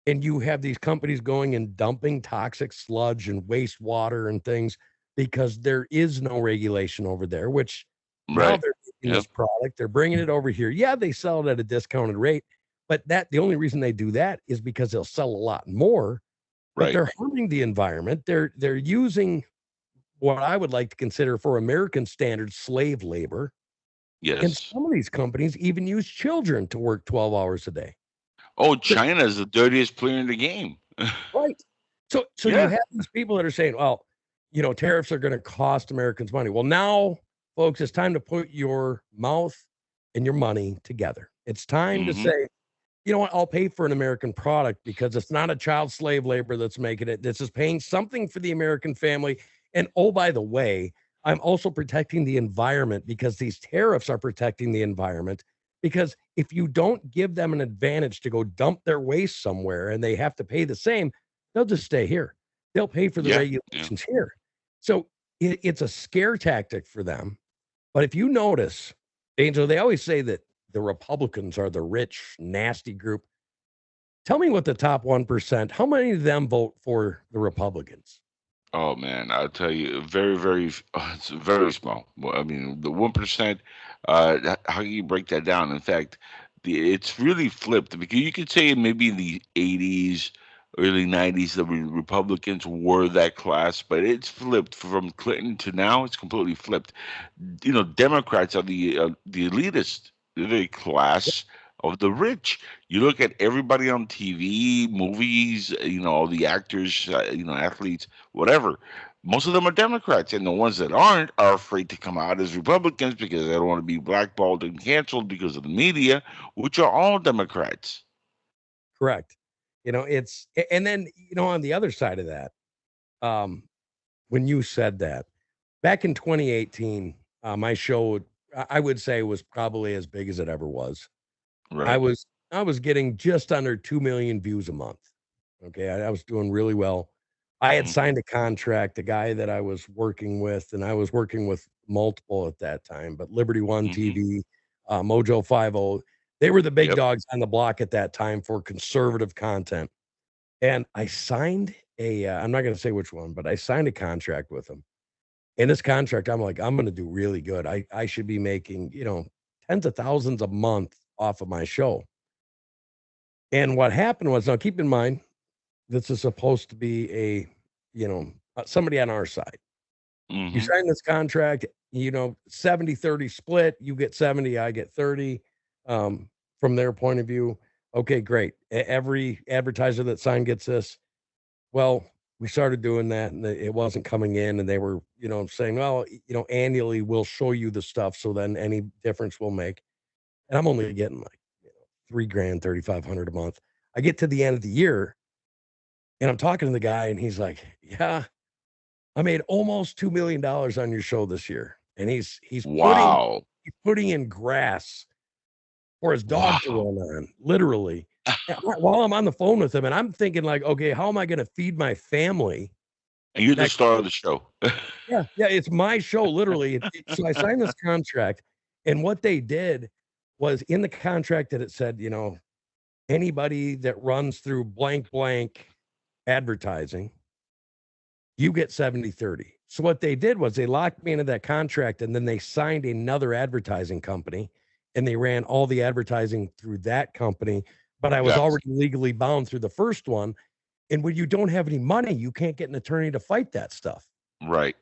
And you have these companies going and dumping toxic sludge and wastewater and things because there is no regulation over there, which now they're making this product, they're bringing it over here. Yeah, they sell it at a discounted rate, but the only reason they do that is because they'll sell a lot more. But they're harming the environment. They're using what I would like to consider, for American standards, slave labor. And some of these companies even use children to work 12 hours a day.
Oh, China is the dirtiest player in the game.
Right. So you have these people that are saying, well, tariffs are going to cost Americans money. Well, now, folks, it's time to put your mouth and your money together. It's time to say, you know what, I'll pay for an American product because it's not a child slave labor that's making it. This is paying something for the American family. And oh, by the way, I'm also protecting the environment because these tariffs are protecting the environment. Because if you don't give them an advantage to go dump their waste somewhere and they have to pay the same, they'll just stay here. They'll pay for the regulations here. So it's a scare tactic for them. But if you notice, Angel, they always say that the Republicans are the rich, nasty group. Tell me what the top 1%, how many of them vote for the Republicans?
Oh man, I'll tell you, it's very small. Well, I mean, the 1%. How can you break that down? In fact, it's really flipped because you could say maybe in the '80s, early '90s, the Republicans were that class, but it's flipped from Clinton to now. It's completely flipped. Democrats are the elitist. They're the class of the rich. You look at everybody on TV, movies, all the actors, athletes, whatever. Most of them are Democrats, and the ones that aren't are afraid to come out as Republicans because they don't want to be blackballed and canceled because of the media, which are all Democrats.
Correct. And then, on the other side of that, when you said that, back in 2018, my show, I would say, was probably as big as it ever was.
Right.
I was getting just under 2 million views a month. Okay. I was doing really well. I had signed a contract, the guy that I was working with, and I was working with multiple at that time, but Liberty One TV, Mojo 50, they were the big dogs on the block at that time for conservative content. And I signed I'm not going to say which one, but I signed a contract with them. In this contract, I'm like, I'm going to do really good. I should be making, tens of thousands a month off of my show. And what happened was, now keep in mind, this is supposed to be somebody on our side. You
Hmm.
sign this contract, 70-30 split, you get 70, I get 30. From their point of view, okay, great. Every advertiser that signed gets this. Well, we started doing that and it wasn't coming in, and they were, saying, well, annually we'll show you the stuff. So then any difference we'll make. And I'm only getting like, $3,000, 3,500 a month. I get to the end of the year and I'm talking to the guy and he's like, yeah, I made almost $2 million on your show this year. And he's
Wow.
putting in grass for his dog to
Wow.
run on, literally. And while I'm on the phone with him, and I'm thinking like, okay, how am I going to feed my family?
And you're the
next
star of the show.
Yeah, it's my show, literally. So I signed this contract, and what they did was in the contract that it said, anybody that runs through blank blank advertising, you get 70-30. So what they did was they locked me into that contract, and then they signed another advertising company, and they ran all the advertising through that company. But I was
Yes.
already legally bound through the first one. And when you don't have any money, you can't get an attorney to fight that stuff.
Right.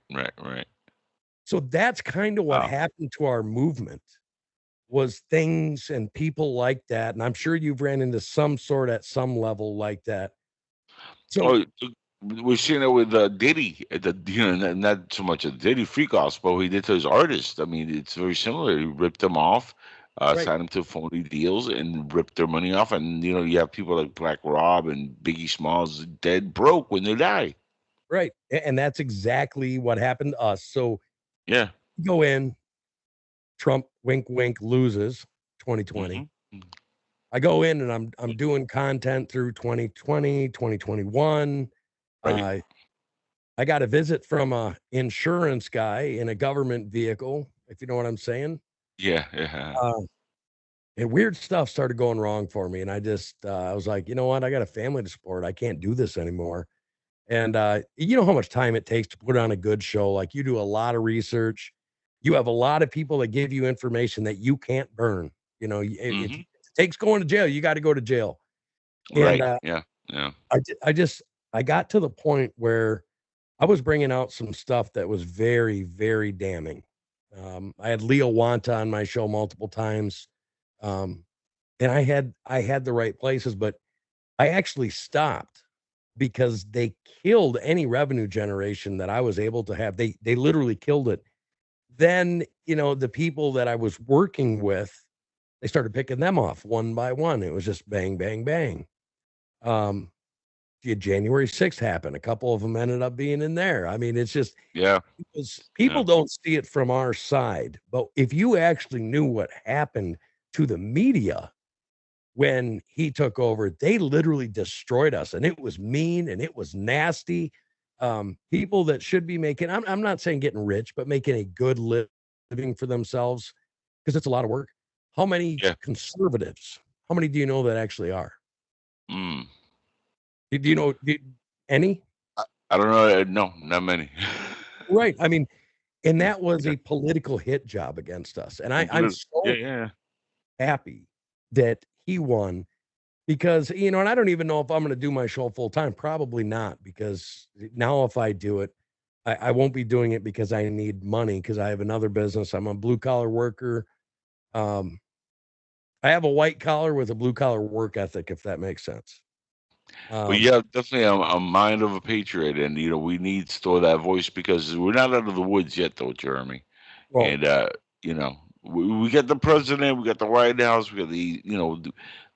So that's kind of what
Wow.
happened to our movement, was things and people like that. And I'm sure you've ran into some sort at some level like that. So
Oh, we're seeing it with Diddy. Not so much a Diddy freak offs, but what he did to his artists. I mean, it's very similar. He ripped them off,
right,
signed them to phony deals, and ripped their money off. And you have people like Black Rob and Biggie Smalls dead broke when they die.
right. And that's exactly what happened to us. So
Yeah.
go in, Trump, wink, wink, loses 2020.
Hmm.
I go in and I'm doing content through 2020, 2021.
Right.
I got a visit from a insurance guy in a government vehicle, if you know what I'm saying.
Yeah. Yeah.
Uh, and weird stuff started going wrong for me. And I was like, you know what? I got a family to support. I can't do this anymore. And you know how much time it takes to put on a good show. Like, you do a lot of research. You have a lot of people that give you information that you can't burn. If
Hmm.
it takes going to jail, you got to go to jail. And
Right. Yeah. Yeah.
I got to the point where I was bringing out some stuff that was very, very damning. I had Leo Wanta on my show multiple times. And I had the right places, but I actually stopped because they killed any revenue generation that I was able to have. They literally killed it. Then, the people that I was working with, they started picking them off one by one. It was just bang, bang, bang. Um, January 6th happened. A couple of them ended up being in there. I mean, it's just,
Yeah.
because
Yeah.
people don't see it from our side. But if you actually knew what happened to the media when he took over, they literally destroyed us, and it was mean and it was nasty. People that should be making, I'm not saying getting rich, but making a good living for themselves, because it's a lot of work. How many
Yeah.
conservatives, how many do you know that actually are?
Mm.
Do you know any?
I don't know. No, not many.
Right. I mean, and that was a political hit job against us. And I'm
Yeah.
so
Yeah.
happy that he won, because, and I don't even know if I'm going to do my show full time. Probably not, because now if I do it, I won't be doing it because I need money, because I have another business. I'm a blue collar worker. Um, I have a white collar with a blue collar work ethic, if that makes sense.
But yeah, definitely a mind of a patriot, and we need still that voice because we're not out of the woods yet, though, Jeremy.
Well,
And we got the president, we got the White House, we got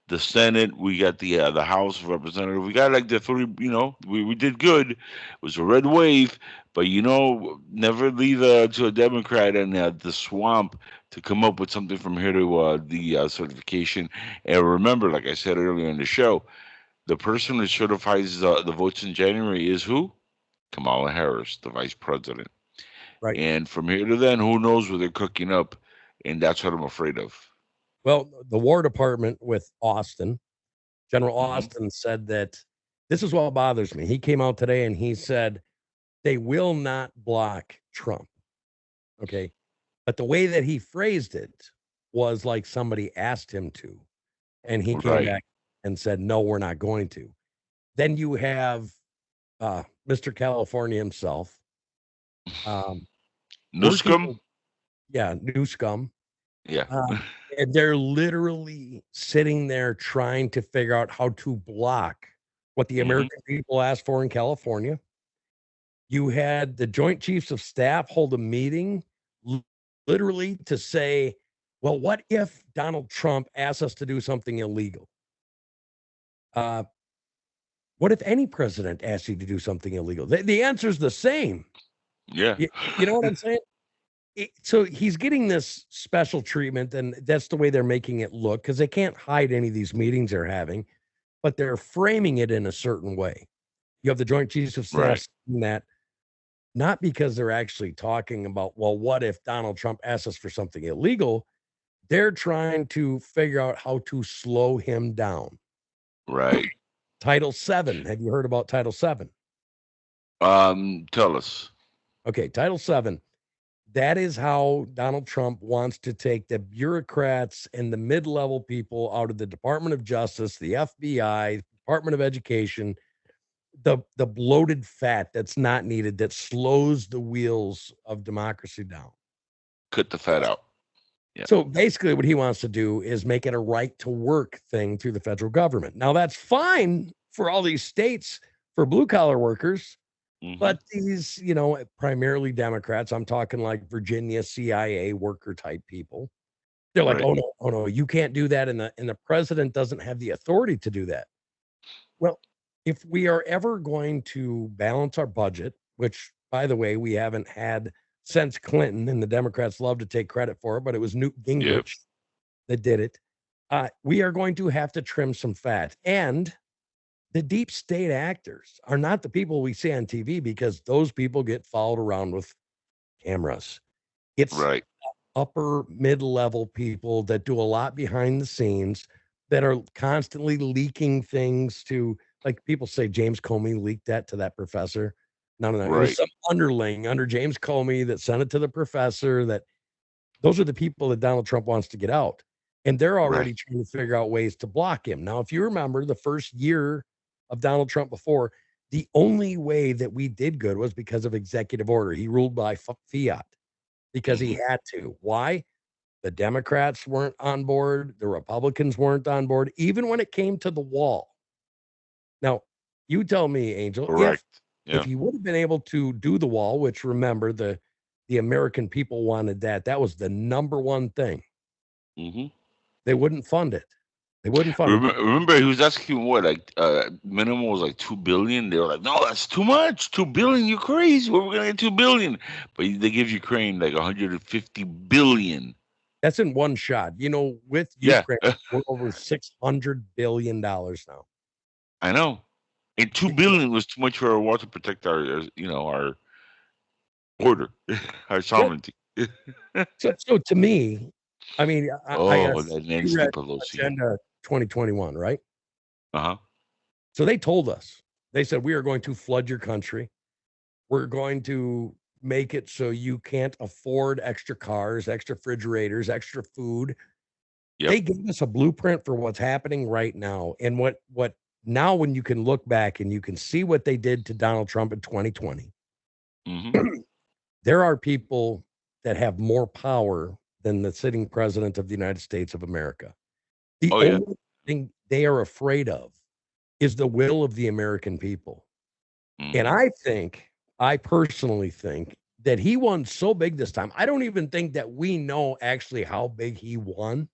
the Senate, we got the House of Representatives. We got like the three. We did good. It was a red wave, but never leave to a Democrat and the swamp to come up with something from here to the certification. And remember, like I said earlier in the show, the person that certifies the votes in January is who? Kamala Harris, the vice president.
right.
And from here to then, who knows what they're cooking up? And that's what I'm afraid of.
Well, the War Department with Austin, General
Hmm.
Austin, said that this is what bothers me. He came out today and he said they will not block Trump. Okay. But the way that he phrased it was like somebody asked him to. And he came
Right.
back and said, no, we're not going to. Then you have Mr. California himself.
Newscomb?
Newscomb.
Yeah.
And they're literally sitting there trying to figure out how to block what the American people asked for in California. You had the Joint Chiefs of Staff hold a meeting literally to say, well, what if Donald Trump asks us to do something illegal? What if any president asks you to do something illegal? The answer is the same.
Yeah.
You know what I'm saying? So he's getting this special treatment, and that's the way they're making it look, because they can't hide any of these meetings they're having, but they're framing it in a certain way. You have the Joint Chiefs of Staff saying that, not because they're actually talking about, well, what if Donald Trump asks us for something illegal? They're trying to figure out how to slow him down.
Right.
Title VII. Have you heard about Title VII?
Tell us.
Okay, Title VII. That is how Donald Trump wants to take the bureaucrats and the mid-level people out of the Department of Justice, the FBI, Department of Education, the bloated fat that's not needed, that slows the wheels of democracy down.
Cut the fat out. Yeah.
So basically what he wants to do is make it a right to work thing through the federal government. Now that's fine for all these states for blue collar workers. But these, primarily Democrats, I'm talking like Virginia CIA worker type people. They're like, oh no, you can't do that. And the president doesn't have the authority to do that. Well, if we are ever going to balance our budget, which, by the way, we haven't had since Clinton, and the Democrats love to take credit for it, but it was Newt Gingrich that did it. We are going to have to trim some fat. And the deep state actors are not the people we see on TV, because those people get followed around with cameras. It's upper mid-level people that do a lot behind the scenes, that are constantly leaking things to, like people say James Comey leaked that to that professor. None of that. It was some underling under James Comey that sent it to the professor. Those are the people that Donald Trump wants to get out. And they're already trying to figure out ways to block him. Now, if you remember the first year of Donald Trump before, the only way that we did good was because of executive order. He ruled by fiat because he had to. Why? The Democrats weren't on board. The Republicans weren't on board, even when it came to the wall. Now, you tell me, Angel, if you would have been able to do the wall, which, remember, the American people wanted that was the number one thing. They wouldn't fund it. They wouldn't fund it.
Remember, he was asking what, minimum was like $2 billion. They were like, no, that's too much. $2 billion, you crazy. Where are we gonna get $2 billion? But they give Ukraine like $150 billion.
That's in one shot. With Ukraine, we're over $600 billion now.
I know. And $2 billion was too much for our war to protect our border, our sovereignty.
So to me, I mean,
that Nancy Pelosi.
Agenda 2021, right?
So
they told us, they said, we are going to flood your country. We're going to make it so you can't afford extra cars, extra refrigerators, extra food. They gave us a blueprint for what's happening right now. And what now, when you can look back and you can see what they did to Donald Trump in 2020, there are people that have more power than the sitting president of the United States of America. The only thing they are afraid of is the will of the American people. And I personally think that he won so big this time. I don't even think that we know actually how big he won,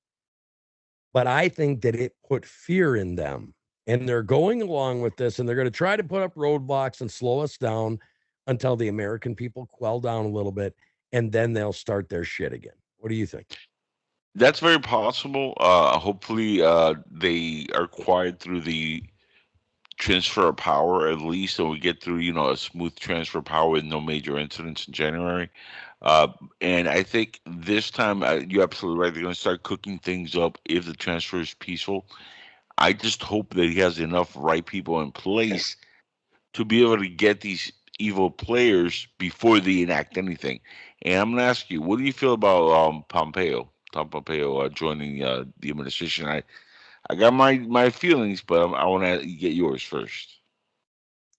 but I think that it put fear in them, and they're going along with this, and they're going to try to put up roadblocks and slow us down until the American people quell down a little bit, and then they'll start their shit again. What do you think?
That's very possible. Hopefully, they are quiet through the transfer of power, at least, so we get through, a smooth transfer of power with no major incidents in January. And I think this time, you're absolutely right. They're going to start cooking things up if the transfer is peaceful. I just hope that he has enough right people in place to be able to get these evil players before they enact anything. And I'm going to ask you, what do you feel about Tom Pompeo joining the administration? I got my feelings, but I want to get yours first.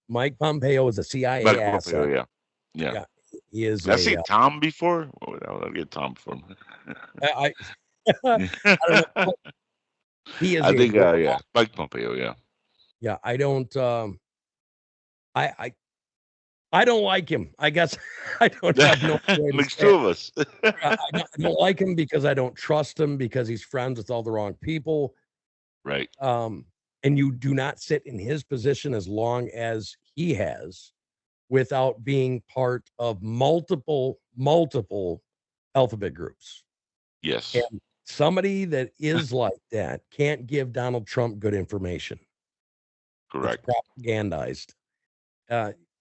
Mike Pompeo is a CIA
Mike
asset.
Pompeo, yeah.
Yeah, he is
Did I say
a.
Tom before? I'll get Tom from.
I I don't know. He is
I
a.
think, yeah, Mike Pompeo, yeah.
Yeah, I don't. I I don't like him. I guess I don't have no way to
Makes
say
two
it.
of us.
I don't like him because I don't trust him because he's friends with all the wrong people.
Right.
And you do not sit in his position as long as he has without being part of multiple alphabet groups.
Yes.
And somebody that is like that can't give Donald Trump good information.
Correct.
It's propagandized.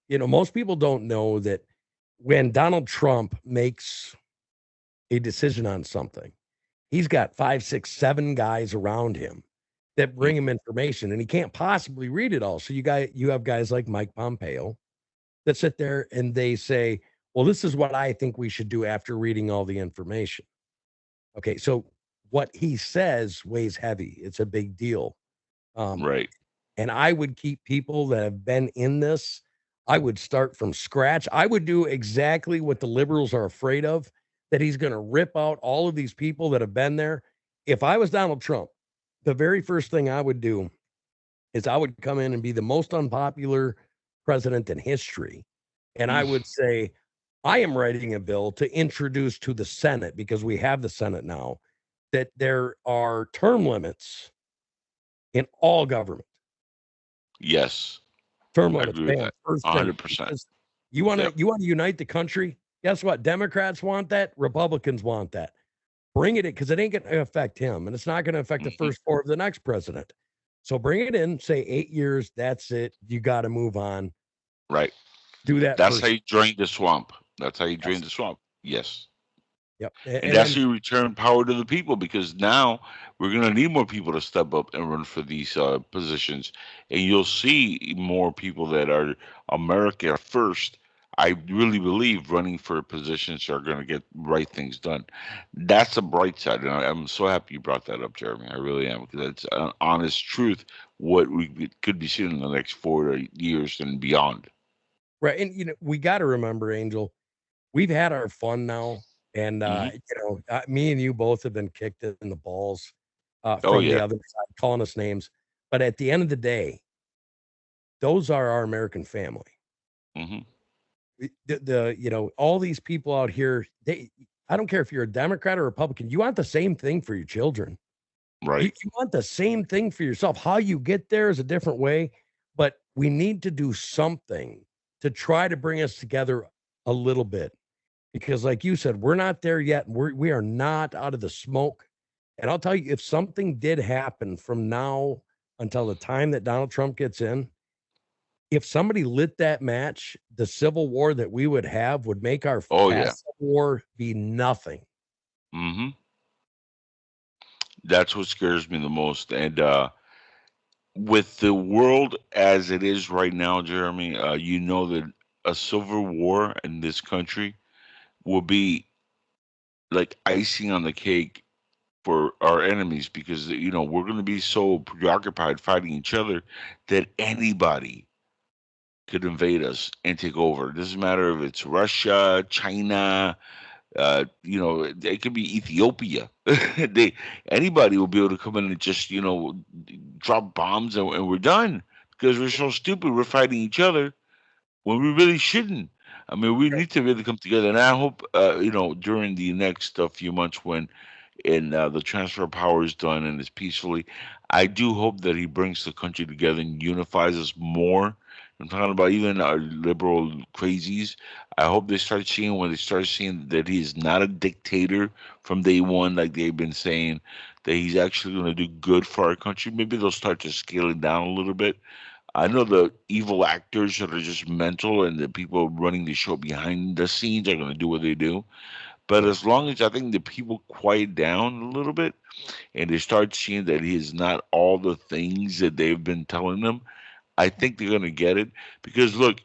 Most people don't know that when Donald Trump makes a decision on something, he's got 5, 6, 7 guys around him that bring him information, and he can't possibly read it all. So you have guys like Mike Pompeo that sit there and they say, well, this is what I think we should do after reading all the information. Okay, so what he says weighs heavy. It's a big deal.
Right.
And I would keep people that have been in this. I would start from scratch. I would do exactly what the liberals are afraid of, that he's going to rip out all of these people that have been there. If I was Donald Trump, the very first thing I would do is I would come in and be the most unpopular president in history. And I would say, I am writing a bill to introduce to the Senate, because we have the Senate now, that there are term limits in all government.
Yes.
Term
I
limits.
agree with
Bam,
that.
first thing.
100%.
Because you want to unite the country? Guess what? Democrats want that. Republicans want that. Bring it in, because it ain't going to affect him, and it's not going to affect the first 4 of the next president. So bring it in. Say 8 years. That's it. You got to move on.
Right.
Do that.
That's
first.
how you drain the swamp. That's how you drain the swamp. Yes.
Yep.
And that's how you return power to the people, because now we're going to need more people to step up and run for these positions. And you'll see more people that are America first. I really believe running for positions are going to get right things done. That's a bright side. And I'm so happy you brought that up, Jeremy. I really am, because it's an honest truth what we could be seeing in the next 4 years and beyond.
Right. And, we got to remember, Angel, we've had our fun now. And, me and you both have been kicked in the balls from the other side, calling us names. But at the end of the day, those are our American family. All these people out here, I don't care if you're a Democrat or Republican, you want the same thing for your children.
Right.
You want the same thing for yourself. How you get there is a different way, but we need to do something to try to bring us together a little bit. Because like you said, we're not there yet. We are not out of the smoke. And I'll tell you, if something did happen from now until the time that Donald Trump gets in, if somebody lit that match, the civil war that we would have would make our past civil war be nothing.
That's what scares me the most. And with the world as it is right now, Jeremy, you know that a civil war in this country will be like icing on the cake for our enemies, because we're going to be so preoccupied fighting each other that anybody could invade us and take over. It doesn't matter if it's Russia, China, it could be Ethiopia. Anybody will be able to come in and just drop bombs, and we're done, because we're so stupid. We're fighting each other when we really shouldn't. I mean, we need to really come together, and I hope during the next few months, when the transfer of power is done and it's peacefully, I do hope that he brings the country together and unifies us more. I'm talking about even our liberal crazies. I hope they start seeing, when they start seeing that he is not a dictator from day one, like they've been saying, that he's actually going to do good for our country. Maybe they'll start to scale it down a little bit. I know the evil actors that are just mental, and the people running the show behind the scenes are going to do what they do. But as long as I think the people quiet down a little bit and they start seeing that he is not all the things that they've been telling them, I think they're going to get it. Because look,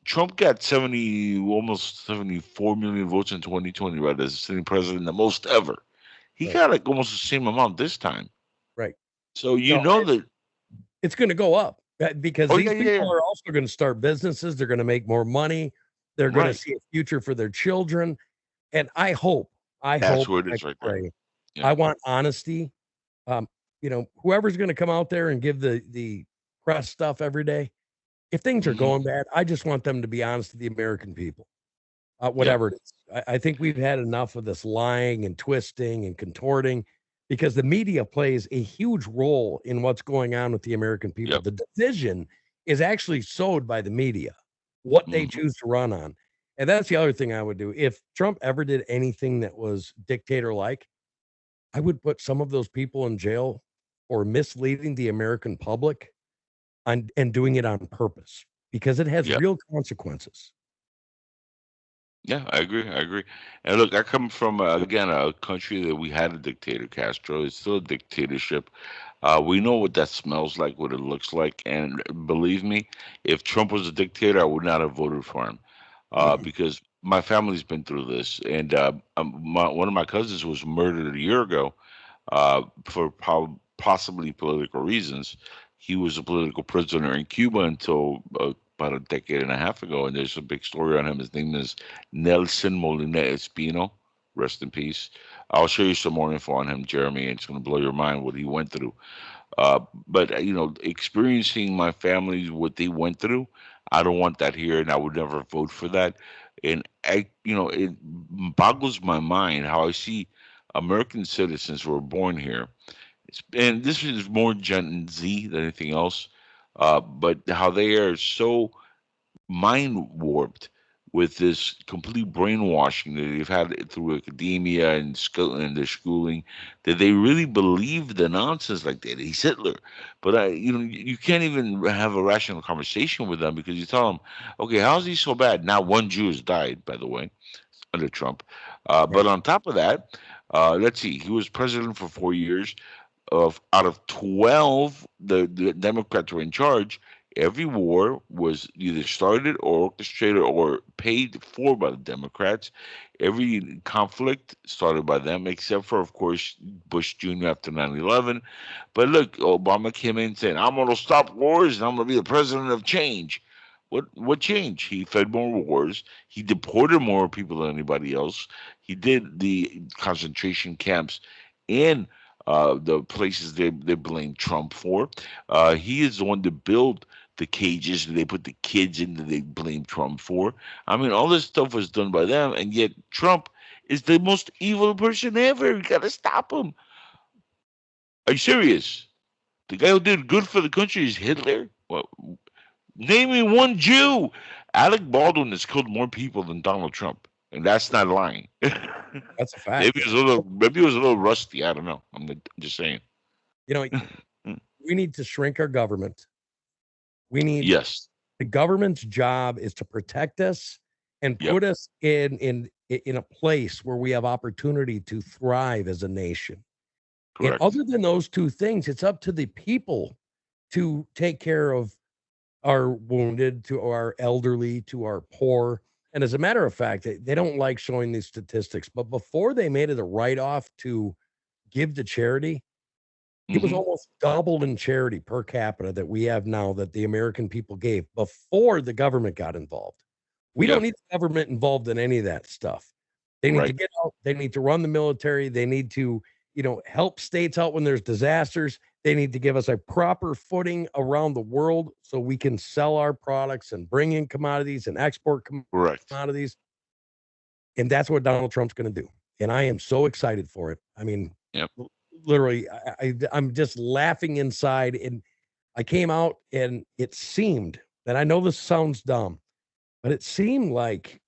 Trump got almost 74 million votes in 2020, right, as sitting president, the most ever. He got like almost the same amount this time.
Right.
So that
it's going to go up. Because
Oh
these
yeah, yeah,
people
yeah.
are also going to start businesses. They're going to make more money. They're going to
Right.
see a future for their children. And I
That's
hope,
what it
I
is right there.
pray.
Yeah.
I want honesty. Um, whoever's going to come out there and give the press stuff every day, if things are
Mhm.
going bad, I just want them to be honest to the American people,
Yeah.
whatever it is. I think we've had enough of this lying and twisting and contorting because the media plays a huge role in what's going on with the American people.
Yep.
The division is actually sowed by the media, what they
Mhm.
choose to run on. And that's the other thing I would do. If Trump ever did anything that was dictator like, I would put some of those people in jail for misleading the American public and doing it on purpose because it has
Yeah.
real consequences.
Yeah, I agree. I agree. And look, I come from again a country that we had a dictator, Castro. It's still a dictatorship. We know what that smells like, what it looks like, and believe me, if Trump was a dictator, I would not have voted for him,
Mhm.
because my family's been through this, and one of my cousins was murdered a year ago, for possibly political reasons. He was a political prisoner in Cuba until about a decade and a half ago, and there's a big story on him. His name is Nelson Molina Espino. Rest in peace. I'll show you some more info on him, Jeremy, and it's going to blow your mind what he went through. But experiencing my family what they went through, I don't want that here, and I would never vote for that. And it boggles my mind how I see American citizens who are born here, and this is more Gen Z than anything else. But how they are so mind warped with this complete brainwashing that they've had through academia and school and their schooling, that they really believe the nonsense like that. He's Hitler, but you can't even have a rational conversation with them because you tell them, okay, how's he so bad? Now one Jew has died, by the way, under Trump. But
Right.
on top of that, let's see, he was president for 4 years. Of out of 12, the Democrats were in charge. Every war was either started or orchestrated or paid for by the Democrats. Every conflict started by them, except for, of course, Bush Jr. after 9/11. But look, Obama came in saying, "I'm going to stop wars and I'm going to be the president of change." What change? He fed more wars. He deported more people than anybody else. He did the concentration camps in the places they blame Trump for. He is the one that built the cages that they put the kids in that they blame Trump for. I mean, all this stuff was done by them, and yet Trump is the most evil person ever. We gotta stop him. Are you serious? The guy who did good for the country is Hitler? Well, name me one Jew. Alec Baldwin has killed more people than Donald Trump, and that's not lying.
That's a fact.
Maybe it was a little rusty. I don't know. I'm just saying.
You know, we need to shrink our government. We need
Yes.
the government's job is to protect us and
Yep.
put us in a place where we have opportunity to thrive as a nation. And
Correct.
other than those two things, it's up to the people to take care of our wounded, to our elderly, to our poor. And as a matter of fact, they don't like showing these statistics, but before they made it a write-off to give to charity, it was
Hmm.
almost doubled in charity per capita that we have now that the American people gave before the government got involved. We don't
Yep.
need the government involved in any of that stuff. They need to
Right.
get out, they need to run the military, they need to, help states out when there's disasters. They need to give us a proper footing around the world so we can sell our products and bring in commodities and export
Correct.
commodities. And that's what Donald Trump's going to do. And I am so excited for it. I mean,
Yep.
literally, I'm just laughing inside. And I came out and it seemed, and I know this sounds dumb, but it seemed like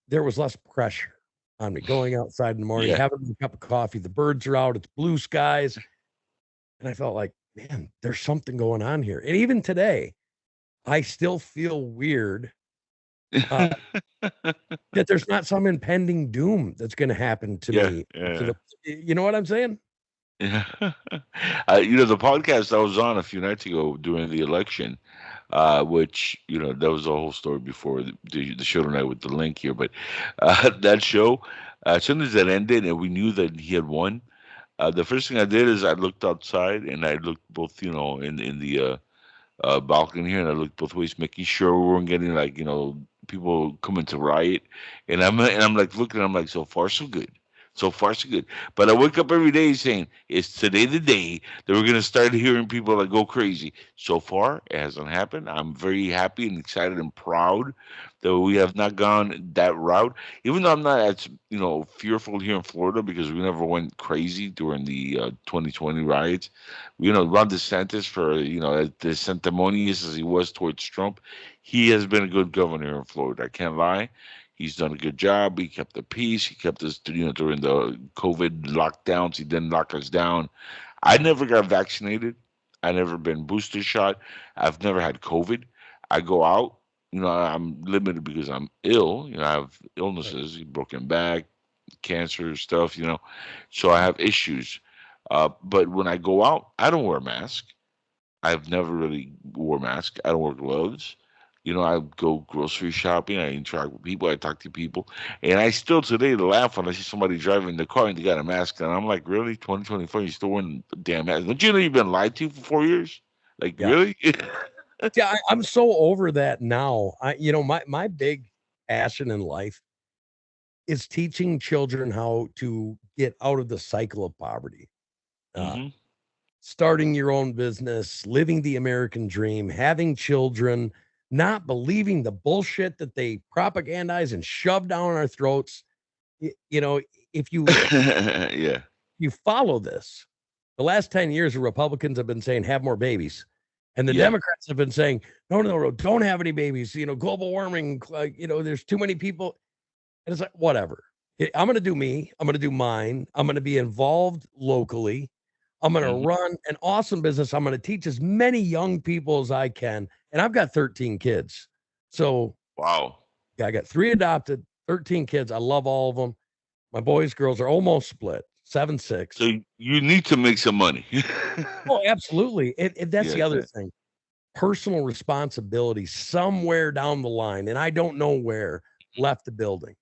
there was less pressure on me going outside in the morning,
Yeah.
having a cup of coffee. The birds are out, it's blue skies. And I felt like, man, there's something going on here. And even today, I still feel weird uh, that there's not some impending doom that's going to happen to
Yeah.
me.
Yeah.
You know what I'm saying?
Yeah. The podcast I was on a few nights ago during the election, which that was a whole story before the show tonight with the link here, but that show, as soon as that ended and we knew that he had won, the first thing I did is I looked outside and I looked both, in the balcony here, and I looked both ways, making sure we weren't getting like people coming to riot. And I'm like looking, I'm like, so far so good. So far so good. But I wake up every day saying, is today the day that we're gonna start hearing people like go crazy? So far, it hasn't happened. I'm very happy and excited and proud that we have not gone that route. Even though I'm not as fearful here in Florida because we never went crazy during the 2020 riots. Ron DeSantis, for as sanctimonious as he was towards Trump, he has been a good governor in Florida. I can't lie. He's done a good job. He kept the peace. He kept us, during the COVID lockdowns. He didn't lock us down. I never got vaccinated. I never been booster shot. I've never had COVID. I go out. I'm limited because I'm ill. I have illnesses, broken back, cancer stuff. So I have issues. But when I go out, I don't wear a mask. I've never really wore a mask. I don't wear gloves. I go grocery shopping. I interact with people. I talk to people, and I still today laugh when I see somebody driving the car and they got a mask, and I'm like, really, 2024, you still wearing the damn mask? Don't you know you've been lied to for 4 years? Like,
Yeah.
really?
Yeah, I'm so over that now. My big passion in life is teaching children how to get out of the cycle of poverty. Uh,
hmm
Starting your own business, living the American dream, having children, not believing the bullshit that they propagandize and shove down our throats. You know, if you
Yeah.
you follow this, the last 10 years, the Republicans have been saying have more babies. And the
Yeah.
Democrats have been saying, no, don't have any babies. Global warming, there's too many people. And it's like, whatever. I'm going to do me. I'm going to do mine. I'm going to be involved locally. I'm going
hmm
to run an awesome business. I'm going to teach as many young people as I can. And I've got 13 kids. So
Wow.
yeah, I got 3 adopted, 13 kids. I love all of them. My boys, girls are almost split, 7-6.
So you need to make some money.
Oh, absolutely. And that's the
Yes.
other thing. Personal responsibility somewhere down the line, and I don't know where, left the building.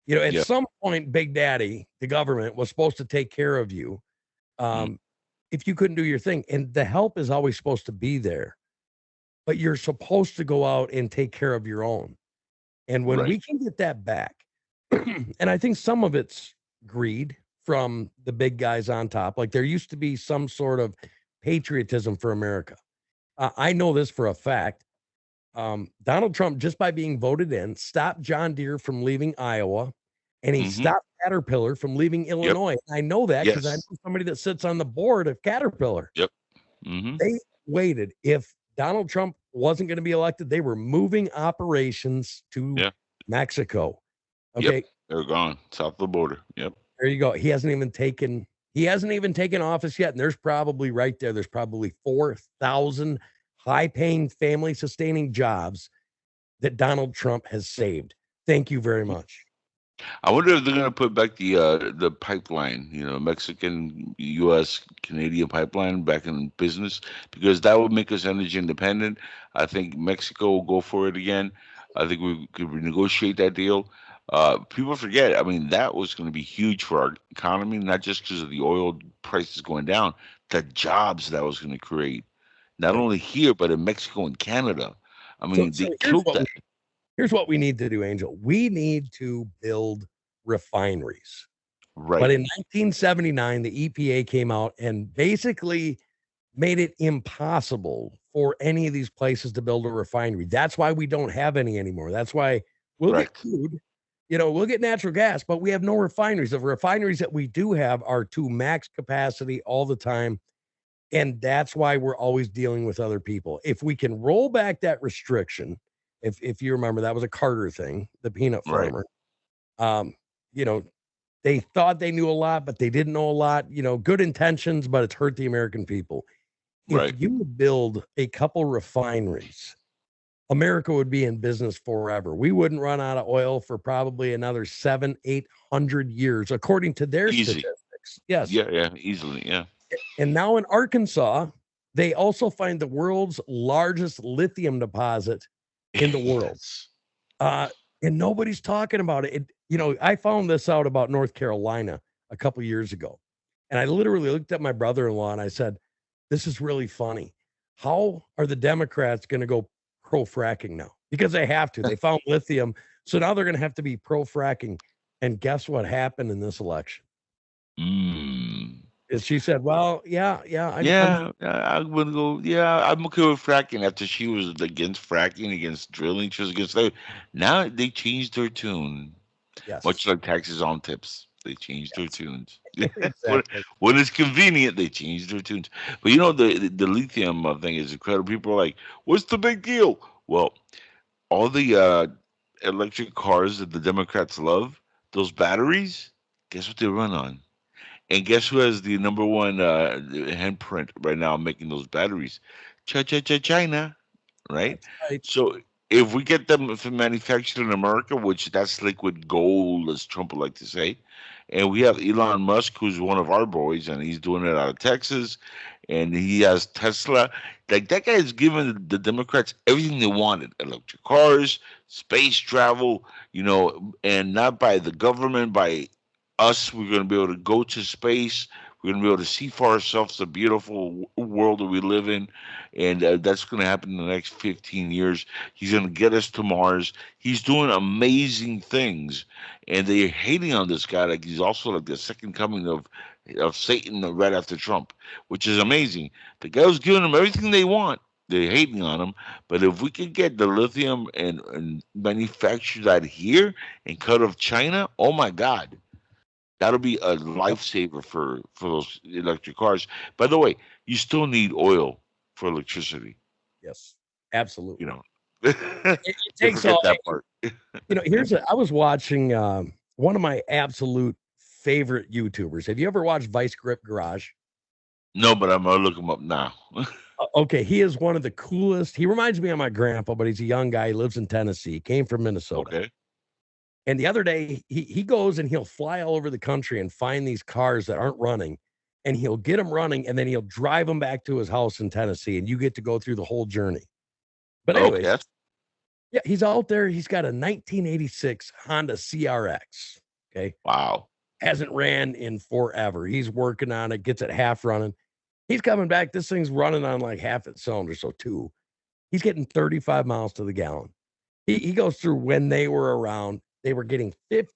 At
Yeah.
some point, Big Daddy, the government, was supposed to take care of you
Mm.
if you couldn't do your thing. And the help is always supposed to be there, but you're supposed to go out and take care of your own. And when
Right.
we can get that back, and I think some of it's greed from the big guys on top, like there used to be some sort of patriotism for America. I know this for a fact. Donald Trump, just by being voted in, stopped John Deere from leaving Iowa, and he
hmm
stopped Caterpillar from leaving
Yep.
Illinois. I know that because I
Yes.
know somebody that sits on the board of Caterpillar.
Yep. hmm
They waited. If Donald Trump wasn't going to be elected, they were moving operations to
Yeah.
Mexico.
Yep.
Okay,
They're gone south of the border. Yep.
there you go. He hasn't even taken office yet, and there's probably right there. There's probably 4,000 high-paying, family-sustaining jobs that Donald Trump has saved. Thank you very much.
I wonder if they're gonna put back the pipeline, Mexican, U.S., Canadian pipeline back in business because that would make us energy independent. I think Mexico will go for it again. I think we could renegotiate that deal. People forget. I mean, that was going to be huge for our economy, not just because of the oil prices going down, the jobs that was going to create, not
Right.
only here but in Mexico and Canada. I
So,
mean,
so
they
here's
killed
what
that.
here's what we need to do, Angel. We need to build refineries. But
Right,
in 1979, the EPA came out and basically made it impossible for any of these places to build a refinery. That's why we don't have any anymore. That's why we'll get
correct.
crude, we'll get natural gas, but we have no refineries. The refineries that we do have are to max capacity all the time. And that's why we're always dealing with other people. If we can roll back that restriction, if you remember, that was a Carter thing, the peanut
Right,
farmer. Um, you know, they thought they knew a lot, but they didn't know a lot. Good intentions, but it's hurt the American people. If
right.
you would build a couple refineries, America would be in business forever. We wouldn't run out of oil for probably another 700-800 years, according to their
Easy.
statistics. Yes.
Yeah, yeah, easily. Yeah.
And now in Arkansas, they also find the world's largest lithium deposit in the world.
Yes.
And nobody's talking about it. I found this out about North Carolina a couple years ago. And I literally looked at my brother-in-law and I said, this is really funny. how are the Democrats going to go pro fracking now? Because they have to. They found lithium. So now they're going to have to be pro fracking. And guess what happened in this election?
Mm.
Is she said, well, I'm
I'm gonna go. Yeah, I'm okay with fracking. After she was against fracking, against drilling, she was against that. Now they changed their tune,
yes,
much like taxes on tips. They changed their tunes. when,
exactly.
when it's convenient, they change their tunes. But the lithium thing is incredible. People are like, "What's the big deal?" Well, all the electric cars that the Democrats love, those batteries. Guess what they run on? And guess who has the number one handprint right now making those batteries? China, right?
That's right.
So if we get them manufactured in America, which that's liquid gold, as Trump would like to say, and we have Elon Musk, who's one of our boys, and he's doing it out of Texas, and he has Tesla. Like that guy is giving the Democrats everything they wanted: electric cars, space travel, and not by the government, by us. We're going to be able to go to space. We're going to be able to see for ourselves the beautiful world that we live in, and that's going to happen in the next 15 years. He's going to get us to Mars. He's doing amazing things, and they're hating on this guy like he's also like the second coming of Satan right after Trump, which is amazing. The guy was giving them everything they want. They're hating on him, but if we could get the lithium and manufacture that here and cut off China, oh my God, that'll be a
Yep.
lifesaver for those electric cars. By the way, you still need oil for electricity.
Yes,
You
absolutely.
know,
It
you
takes
forget
all,
that part.
I was watching one of my absolute favorite YouTubers. Have you ever watched Vice Grip Garage?
No, but I'm gonna look him up now.
Okay, he is one of the coolest. He reminds me of my grandpa, but he's a young guy. He lives in Tennessee. He came from Minnesota.
Okay.
And the other day, he goes and he'll fly all over the country and find these cars that aren't running, and he'll get them running, and then he'll drive them back to his house in Tennessee, and you get to go through the whole journey. But
Okay.
anyways, yeah, he's out there. He's got a 1986 Honda CRX. Okay,
Wow.
hasn't ran in forever. He's working on it, gets it half running. He's coming back. This thing's running on like half its cylinder, so two. He's getting 35 miles to the gallon. He goes through when they were around, they were getting
Yep.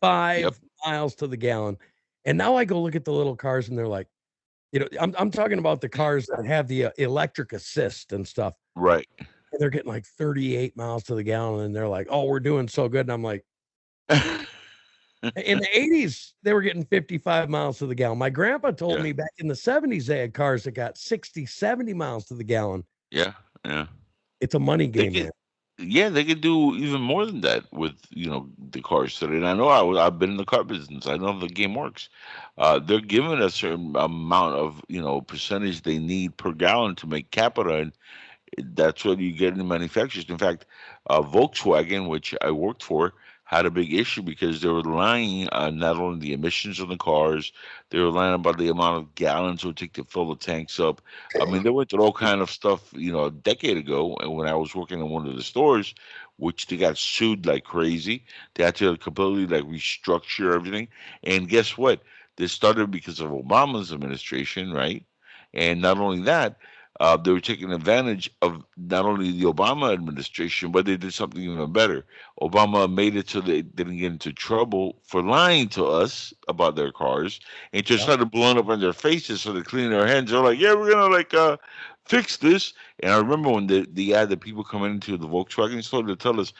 55 miles to the gallon. And now I go look at the little cars and they're like, I'm talking about the cars that have the electric assist and stuff.
Right.
And they're getting like 38 miles to the gallon. And they're like, oh, we're doing so good. And I'm like, in the 80s, they were getting 55 miles to the gallon. My grandpa told
Yeah.
me back in the 70s, they had cars that got 60, 70 miles to the gallon.
Yeah. Yeah.
It's a money
They
game,
could,
man.
yeah, they could do even more than that with the cars today. And I know I've been in the car business. I know how the game works. They're giving a certain amount of percentage they need per gallon to make capita, and that's what you get in the manufacturers. In fact, Volkswagen, which I worked for, had a big issue because they were lying on not only the emissions of the cars, they were lying about the amount of gallons it would take to fill the tanks up. I mean, they went through all kind of stuff, a decade ago, and when I was working in one of the stores, which they got sued like crazy. They had to completely like restructure everything. And guess what? This started because of Obama's administration, right? And not only that, they were taking advantage of not only the Obama administration, but they did something even better. Obama made it so they didn't get into trouble for lying to us about their cars and just
Yep.
started blowing up in their faces. So they clean their hands. They're like, yeah, we're going to fix this. And I remember when they had the people coming into the Volkswagen store to tell us,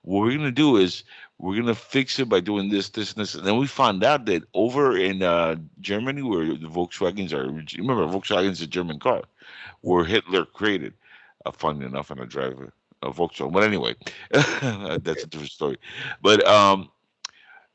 what we're going to do is we're going to fix it by doing this, this, and this. And then we found out that over in Germany, where the Volkswagens are, remember, Volkswagen's a German car where Hitler created. Funny enough, and I drive a Volkswagen. But anyway, that's a different story. But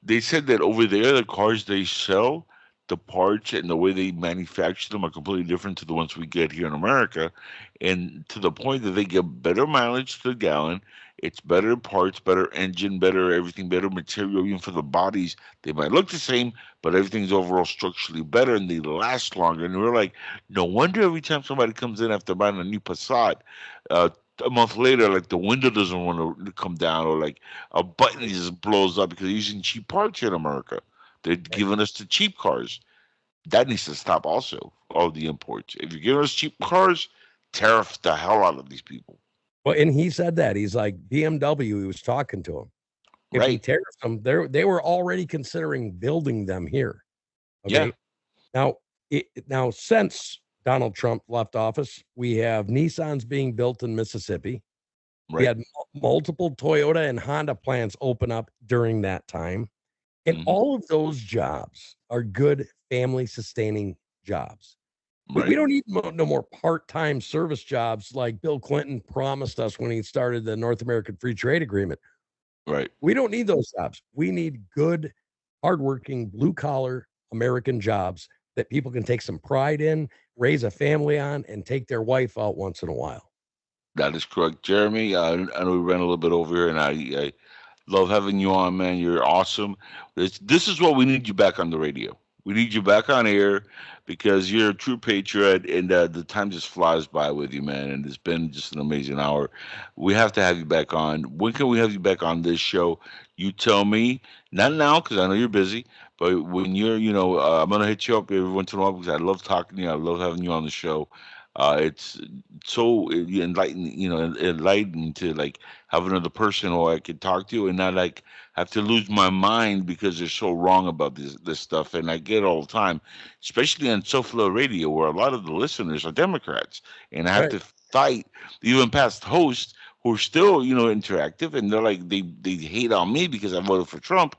they said that over there, the cars they sell, the parts and the way they manufacture them are completely different to the ones we get here in America, and to the point that they get better mileage to the gallon. It's better parts, better engine, better everything, better material, even for the bodies. They might look the same, but everything's overall structurally better and they last longer. And we're like, no wonder every time somebody comes in after buying a new Passat, uh, a month later, like the window doesn't want to come down, or like a button just blows up because they're using cheap parts here in America. They're
Right.
giving us the cheap cars. That needs to stop also, all the imports. If you're giving us cheap cars, tariff the hell out of these people.
Well, and he said that he's like BMW. He was talking to him. If he
Right.
tariffs them, they were already considering building them here.
Yeah.
Okay. Now, since Donald Trump left office, we have Nissans being built in Mississippi. We
Right.
had multiple Toyota and Honda plants open up during that time. And
Mhm.
all of those jobs are good family sustaining jobs. We
Right.
don't need no more part-time service jobs like Bill Clinton promised us when he started the North American Free Trade Agreement.
Right.
We don't need those jobs. We need good, hardworking, blue-collar American jobs that people can take some pride in, raise a family on, and take their wife out once in a while.
That is correct, Jeremy. I know we ran a little bit over here, and I love having you on, man. You're awesome. This is what we need you back on the radio. We need you back on air because you're a true patriot, and the time just flies by with you, man. And it's been just an amazing hour. We have to have you back on. When can we have you back on this show? You tell me. Not now, because I know you're busy. But when I'm gonna hit you up every once in a while because I love talking to you. I love having you on the show. It's so enlightening, enlightening to like have another person who I could talk to and not like have to lose my mind because they're so wrong about this stuff. And I get it all the time, especially on SoFlo Radio, where a lot of the listeners are Democrats, and I have
Right.
to fight even past hosts who are still, interactive, and they're like they hate on me because I voted for Trump,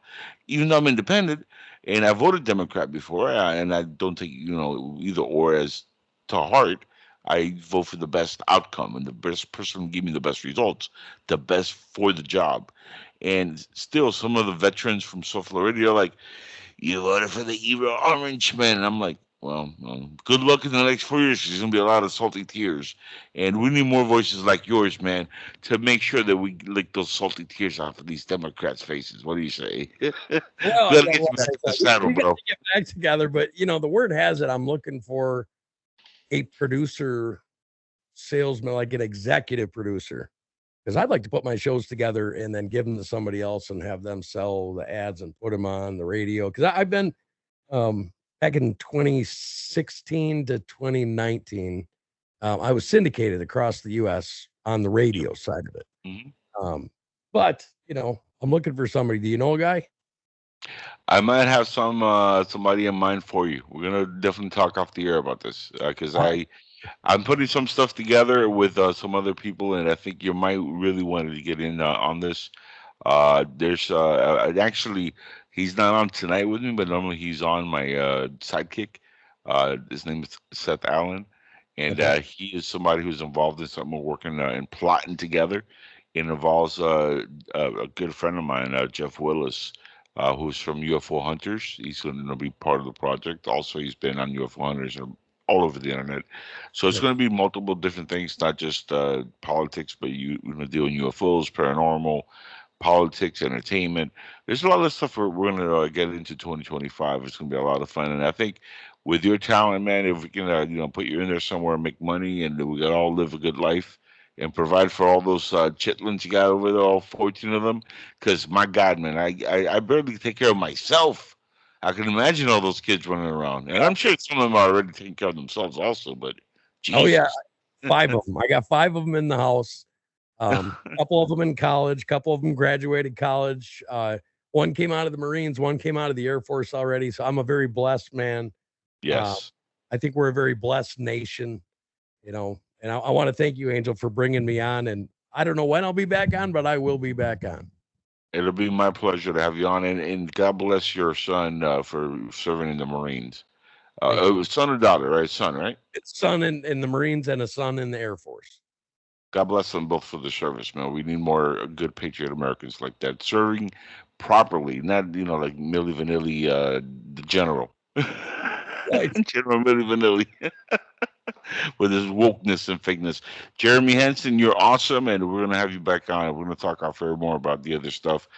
even though I'm independent and I voted Democrat before, and I don't take either or as to heart. I vote for the best outcome and the best person who give me the best results, the best for the job. And still, some of the veterans from South Florida are like, "You voted for the evil orange man." And I'm like, well, good luck in the next 4 years. There's gonna be a lot of salty tears, and we need more voices like yours, man, to make sure that we lick those salty tears off of these Democrats' faces. What do you say?
Well,
Gotta
yeah,
get you
like
back
I
in the
said,
saddle,
we got
bro.
to get back together. But the word has it. I'm looking for a producer, salesman, like an executive producer, because I'd like to put my shows together and then give them to somebody else and have them sell the ads and put them on the radio. Because I've been back in 2016 to 2019, I was syndicated across the U.S. on the radio side of it.
Mhm.
But I'm looking for somebody. Do you know a guy?
I might have somebody in mind for you. We're gonna definitely talk off the air about this because
All right.
I'm putting some stuff together with some other people, and I think you might really want to get in on this. There's actually he's not on tonight with me, but normally he's on my sidekick. His name is Seth Allen, and
Okay.
he is somebody who's involved in something we're working and plotting together. It involves a good friend of mine, Jeff Willis, who's from UFO Hunters. He's going to be part of the project. Also, he's been on UFO Hunters and all over the internet. So it's
Good.
going to be multiple different things, not just politics, but we're going to deal in UFOs, paranormal, politics, entertainment. There's a lot of stuff we're going to get into 2025. It's going to be a lot of fun, and I think with your talent, man, if we can, put you in there somewhere, make money, and we can all live a good life and provide for all those chitlins you got over there, all 14 of them. Because my God, man, I barely take care of myself. I can imagine all those kids running around, and I'm sure some of them are already taking care of themselves also. But
Oh yeah,
Jesus,
5 of them. I got 5 of them in the house. Couple of them in college, couple of them graduated college. One came out of the Marines, one came out of the Air Force already. So I'm a very blessed man. Uh,
yes.
I think we're a very blessed nation, and I want to thank you, Angel, for bringing me on. And I don't know when I'll be back on, but I will be back on.
It'll be my pleasure to have you on, and God bless your son for serving in the Marines.
Thank
It
you.
was son or daughter, right? Son, right?
It's son in the Marines and a son in the Air Force.
God bless them both for the service, man. We need more good patriot Americans like that serving properly, not like Milli Vanilli, the general,
Right.
General Milli Vanilli, with his wokeness and fakeness. Jeremy Hanson, you're awesome, and we're gonna have you back on. We're gonna talk off air more about the other stuff.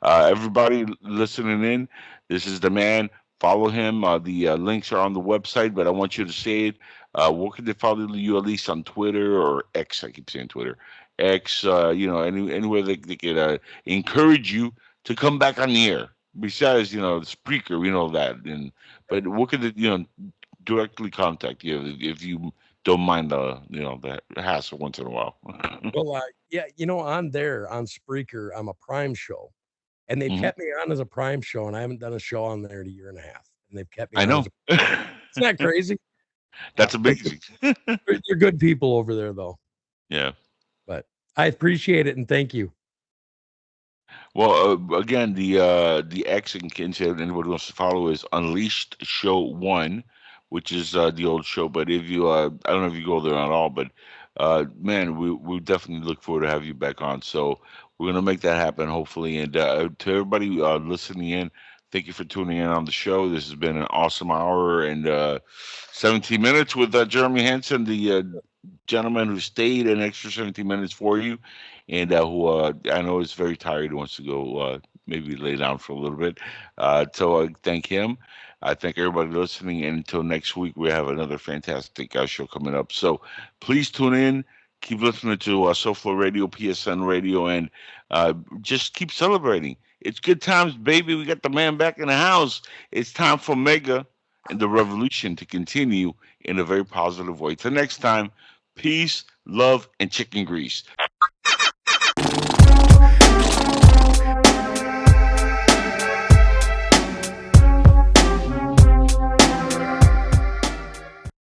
Everybody listening in, this is the man. Follow him. The links are on the website, but I want you to say it. Where can they follow you at least on Twitter or X? I keep saying Twitter. X, anywhere they could encourage you to come back on the air. Besides, the Spreaker, we know that. But what could they, directly contact you if you don't mind the hassle once in a while.
Well, yeah, on there on Spreaker, I'm a Prime show, and they've
Mhm.
kept me on as a Prime show, and I haven't done a show on there in a year and a half, and they've kept me
I
on
know.
as a. Isn't that crazy?
That's
But
amazing.
you're good people over there, though.
Yeah.
But I appreciate it and thank you.
Well, again, the X in case anybody wants to follow is Unleashed Show One, which is the old show. But if you, I don't know if you go there at all, but man, we definitely look forward to have you back on. So we're gonna make that happen, hopefully. And to everybody listening in, thank you for tuning in on the show. This has been an awesome hour and 17 minutes with Jeremy Hanson, the gentleman who stayed an extra 17 minutes for you, and who I know is very tired, wants to go maybe lay down for a little bit. So I thank him. I thank everybody listening. And until next week, we have another fantastic show coming up. So please tune in. Keep listening to SoFlo Radio, PSN Radio, and just keep celebrating. It's good times, baby. We got the man back in the house. It's time for Mega and the revolution to continue in a very positive way. Till next time, peace, love, and chicken grease.